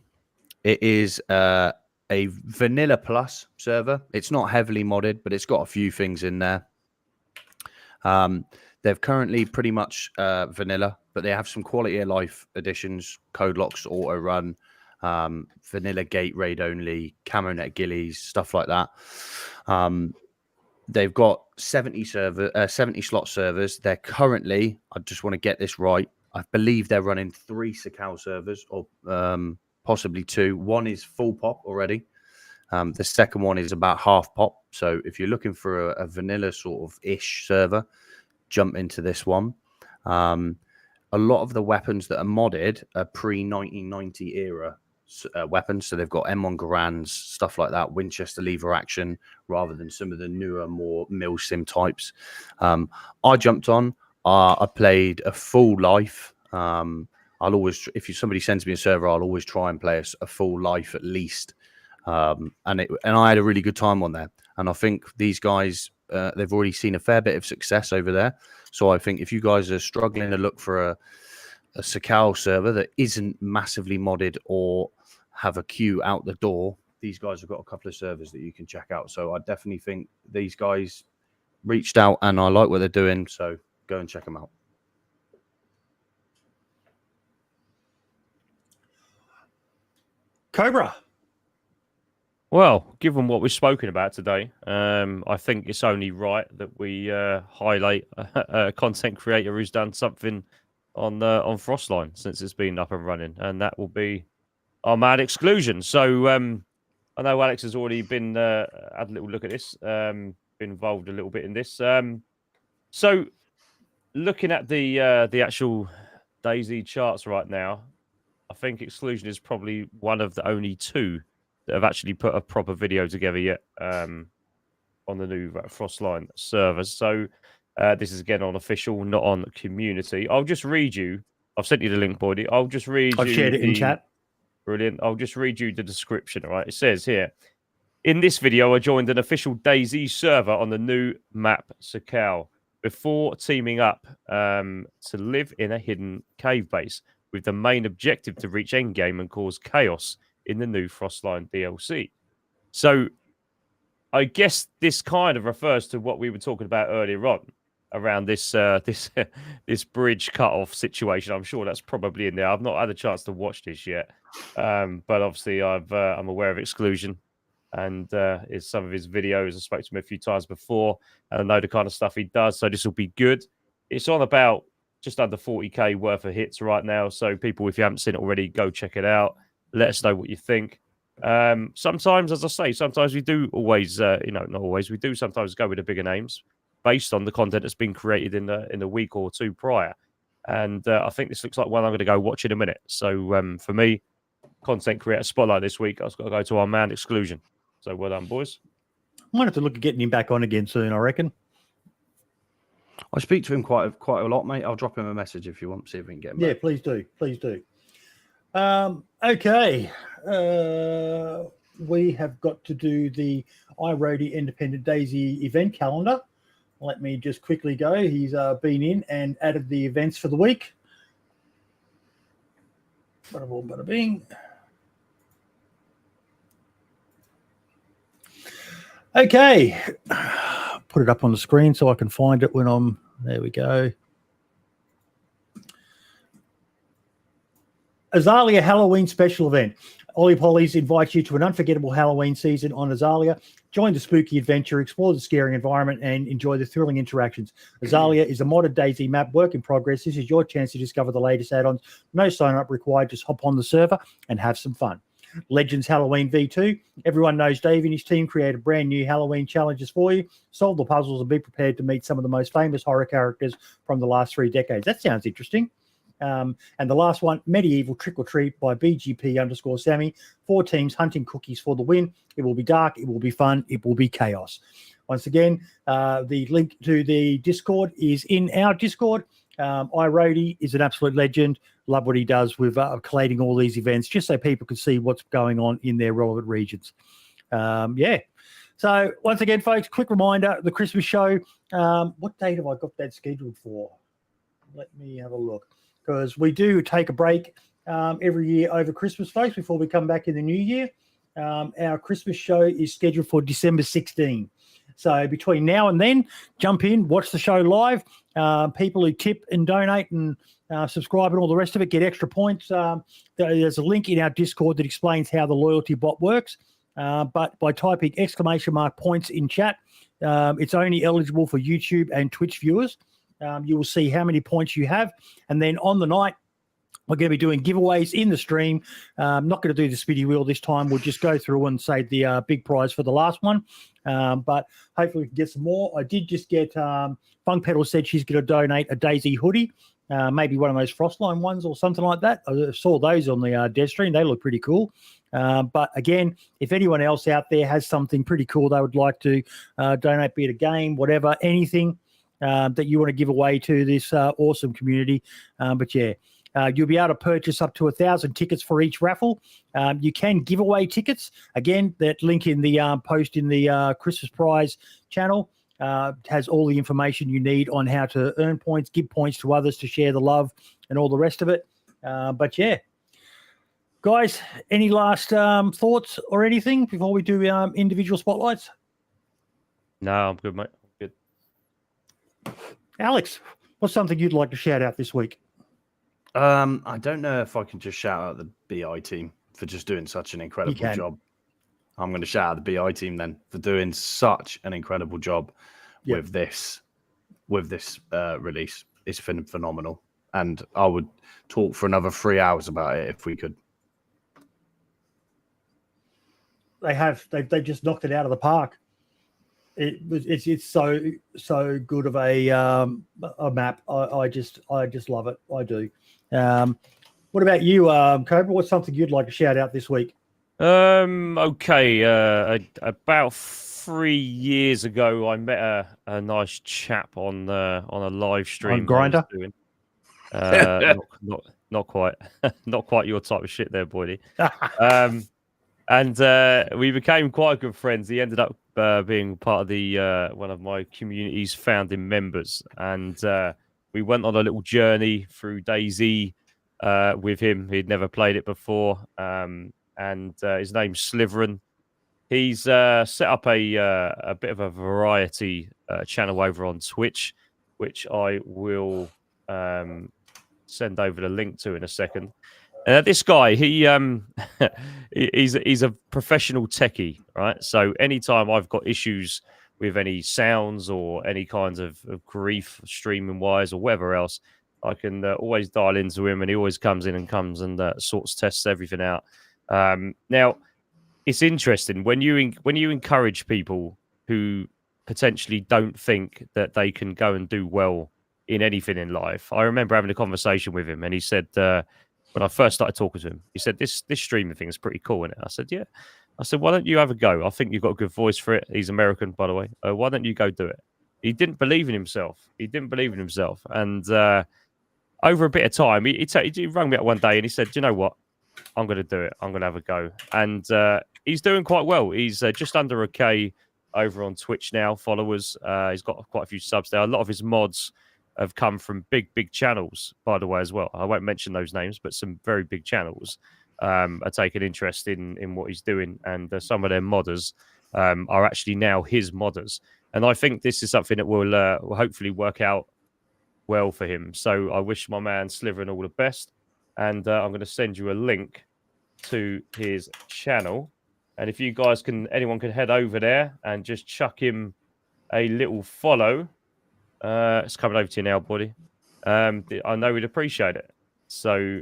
It is a vanilla plus server. It's not heavily modded, but it's got a few things in there. They're currently pretty much vanilla, but they have some quality of life additions, Codelocks, auto run, vanilla gate raid only, camo net gillies, stuff like that. They've got 70 slot servers. They're currently, I just want to get this right, I believe they're running 3 Sakhal servers, or possibly 2. One is full pop already. The second one is about half pop. So if you're looking for a vanilla sort of ish server, jump into this one. A lot of the weapons that are modded are pre-1990 era weapons. So they've got M1 Garands, stuff like that, Winchester lever action, rather than some of the newer, more milsim types. I jumped on. I played a full life. I'll always, if somebody sends me a server, I'll always try and play a full life at least. And I had a really good time on there. And I think these guys, they've already seen a fair bit of success over there. So I think if you guys are struggling to look for a Sakhal server that isn't massively modded or have a queue out the door, these guys have got a couple of servers that you can check out. So I definitely think these guys reached out and I like what they're doing. So go and check them out. Cobra. Well, given what we've spoken about today, I think it's only right that we highlight a content creator who's done something on Frostline since it's been up and running, and that will be our man Exclusion. So I know Alex has already been had a little look at this, been involved a little bit in this. So looking at the actual DayZ charts right now, I think Exclusion is probably one of the only 2 that have actually put a proper video together yet on the new Frostline servers. So this is again on official, not on community. I'll just read you. I've sent you the link, Boydie. I'll just read I've shared it in chat. Brilliant. I'll just read you the description. All right. It says here, in this video, I joined an official DayZ server on the new map Sakhal before teaming up to live in a hidden cave base with the main objective to reach endgame and cause chaos in the new Frostline DLC. So I guess this kind of refers to what we were talking about earlier on around this this bridge cut-off situation. I'm sure that's probably in there. I've not had a chance to watch this yet, but obviously I'm aware of Exclusion and is some of his videos. I spoke to him a few times before, and I know the kind of stuff he does. So this will be good. It's on about just under 40k worth of hits right now. So people, if you haven't seen it already, go check it out. Let us know what you think. Sometimes, as I say, sometimes we do always, not always, we do sometimes go with the bigger names based on the content that's been created in the week or 2 prior. And I think this looks like one I'm going to go watch in a minute. So for me, content creator spotlight this week, I've got to go to our man Exclusion. So well done, boys. I might have to look at getting him back on again soon, I reckon. I speak to him quite a lot, mate. I'll drop him a message if you want, see if we can get him back. Yeah, please do. Please do. Okay. We have got to do the iRoadie Independent DayZ event calendar. Let me just quickly go. He's been in and added the events for the week. Bada boom, bada bing. Okay. Put it up on the screen so I can find it when I'm... There we go. Azalea Halloween special event. Ollie Polly's invites you to an unforgettable Halloween season on Azalea. Join the spooky adventure, explore the scary environment, and enjoy the thrilling interactions. Azalea is a modded DayZ map, work in progress. This is your chance to discover the latest add-ons. No sign-up required. Just hop on the server and have some fun. Legends Halloween V2. Everyone knows Dave and his team created brand new Halloween challenges for you. Solve the puzzles and be prepared to meet some of the most famous horror characters from the last 3 decades. That sounds interesting. And the last one, Medieval Trick or Treat by BGP_Sammy. 4 teams hunting cookies for the win. It will be dark. It will be fun. It will be chaos. Once again, the link to the Discord is in our Discord. iRoadie is an absolute legend. Love what he does with collating all these events just so people can see what's going on in their relevant regions. Yeah. So once again, folks, quick reminder, the Christmas show. What date have I got that scheduled for? Let me have a look. Because we do take a break every year over Christmas, folks, before we come back in the new year. Our Christmas show is scheduled for December 16. So between now and then, jump in, watch the show live. People who tip and donate and subscribe and all the rest of it get extra points. There's a link in our Discord that explains how the loyalty bot works. But by typing !points in chat, It's only eligible for YouTube and Twitch viewers. You will see how many points you have. And then on the night, we're going to be doing giveaways in the stream. I'm not going to do the spinny wheel this time. We'll just go through and say the big prize for the last one. But hopefully we can get some more. I did just get Funkpetal said she's going to donate a DayZ hoodie, maybe one of those Frostline ones or something like that. I saw those on the dev stream. They look pretty cool. But again, if anyone else out there has something pretty cool they would like to donate, be it a game, whatever, anything that you want to give away to this awesome community. But yeah. You'll be able to purchase up to 1,000 tickets for each raffle. You can give away tickets. Again, that link in the post in the Christmas prize channel has all the information you need on how to earn points, give points to others to share the love and all the rest of it. But yeah, guys, any last thoughts or anything before we do individual spotlights? No, I'm good, mate. I'm good. Alex, what's something you'd like to shout out this week? I don't know if I can just shout out the BI team for just doing such an incredible job. I'm going to shout out the BI team then for doing such an incredible job with this release. It's been phenomenal, and I would talk for another 3 hours about it if we could. They just knocked it out of the park. It's so good of a map. I just love it. I do. What about you, Cobra? What's something you'd like to shout out this week? Okay. About 3 years ago, I met a nice chap on a live stream. On Grindr? Not quite. Not quite your type of shit there, Boydie. And we became quite good friends. He ended up being part of the one of my community's founding members, and we went on a little journey through DayZ with him. He'd never played it before, and his name's Sliverin. He's set up a bit of a variety channel over on Twitch, which I will send over the link to in a second. This guy, he's a professional techie, right? So anytime I've got issues with any sounds or any kinds of grief, streaming wise or whatever else, I can always dial into him, and he always comes in and tests everything out. Now, it's interesting when you encourage people who potentially don't think that they can go and do well in anything in life. I remember having a conversation with him, and he said, when I first started talking to him, he said, this streaming thing is pretty cool, isn't it? I said, yeah. I said, why don't you have a go? I think you've got a good voice for it. He's American, by the way. Why don't you go do it? He didn't believe in himself. And over a bit of time, he rang me up one day and he said, do you know what? I'm going to do it. I'm going to have a go. And he's doing quite well. He's just under 1K over on Twitch now, followers. He's got quite a few subs there. A lot of his mods have come from big channels, by the way, as well. I won't mention those names, but some very big channels are taking interest in what he's doing. And some of their modders are actually now his modders. And I think this is something that will hopefully work out well for him. So I wish my man Sliverin all the best. And I'm going to send you a link to his channel. And if you guys anyone can head over there and just chuck him a little follow. It's coming over to you now, buddy. I know we'd appreciate it. So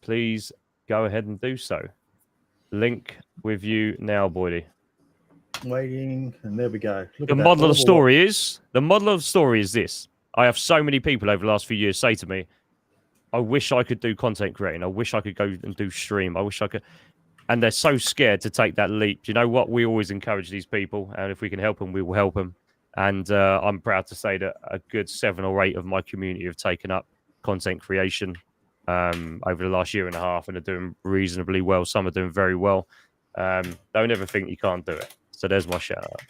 please go ahead and do so. Link with you now, buddy. Waiting, and there we go. The model of the story is this. I have so many people over the last few years say to me, I wish I could do content creating. I wish I could go and do stream. I wish I could. And they're so scared to take that leap. You know what? We always encourage these people. And if we can help them, we will help them. And I'm proud to say that a good 7 or 8 of my community have taken up content creation over the last year and a half and are doing reasonably well. Some are doing very well. Don't ever think you can't do it. So there's my shout out.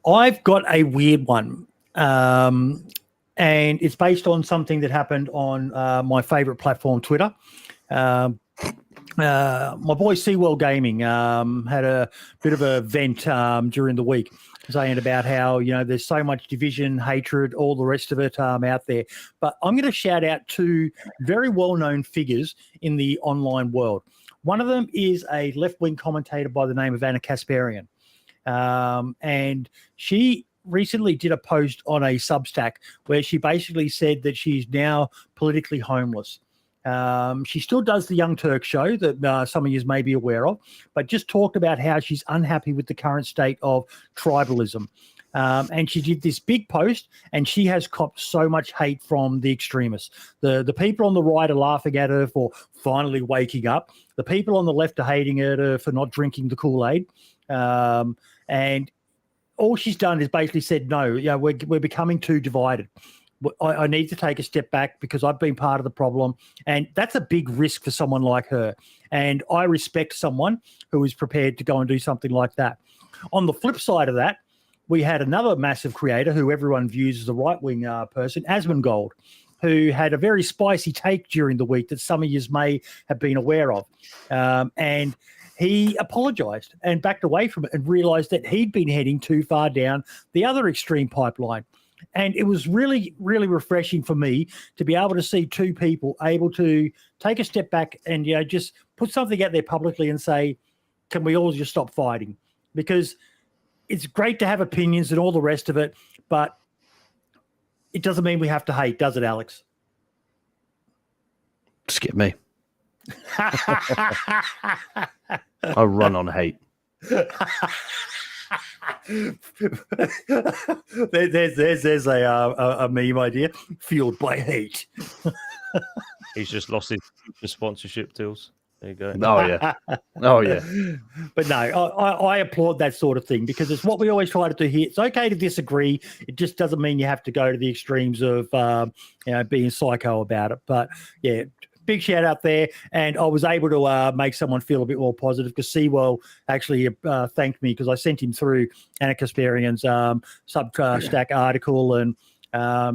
I've got a weird one. And it's based on something that happened on my favorite platform, Twitter. My boy Seawell Gaming had a bit of a vent during the week, saying about how, there's so much division, hatred, all the rest of it out there. But I'm going to shout out 2 very well-known figures in the online world. One of them is a left-wing commentator by the name of Anna Kasparian. And she recently did a post on a Substack where she basically said that she's now politically homeless. She still does the Young Turk show that some of you may be aware of, but just talked about how she's unhappy with the current state of tribalism. And she did this big post, and she has copped so much hate from the extremists. The people on the right are laughing at her for finally waking up. The people on the left are hating her for not drinking the Kool-Aid. And all she's done is basically said, no, we're becoming too divided. I need to take a step back because I've been part of the problem. And that's a big risk for someone like her. And I respect someone who is prepared to go and do something like that. On the flip side of that, we had another massive creator who everyone views as a right-wing person, Asmongold, who had a very spicy take during the week that some of you may have been aware of. And he apologized and backed away from it and realized that he'd been heading too far down the other extreme pipeline. And it was really, really refreshing for me to be able to see two people able to take a step back and, just put something out there publicly and say, can we all just stop fighting? Because it's great to have opinions and all the rest of it, but it doesn't mean we have to hate, does it, Alex? Skip me. I run on hate. There's a meme idea. Fueled by hate. He's just lost his sponsorship deals. There you go. Oh yeah. Oh yeah. But no, I applaud that sort of thing because it's what we always try to do here. It's okay to disagree. It just doesn't mean you have to go to the extremes of being psycho about it. But yeah. Big shout out there, and I was able to make someone feel a bit more positive because Sewell actually thanked me because I sent him through Anna Kasparian's Substack article, and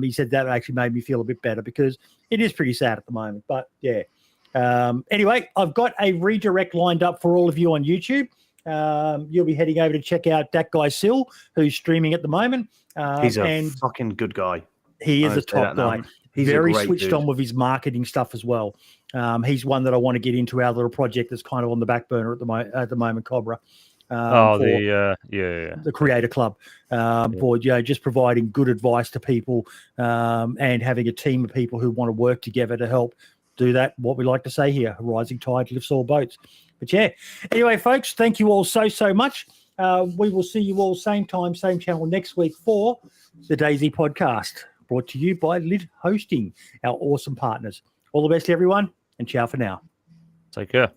he said that actually made me feel a bit better because it is pretty sad at the moment. But yeah, anyway, I've got a redirect lined up for all of you on YouTube. You'll be heading over to check out that guy Sil, who's streaming at the moment. He's a fucking good guy. He is a top guy. He's very switched on with his marketing stuff as well. He's one that I want to get into our little project that's kind of on the back burner at the moment, Cobra. The Creator Club for just providing good advice to people and having a team of people who want to work together to help do that. What we like to say here, a rising tide lifts all boats. But yeah, anyway, folks, thank you all so much. We will see you all same time, same channel next week for the DayZ Podcast. Brought to you by Lid Hosting, our awesome partners. All the best, everyone, and ciao for now. Take care.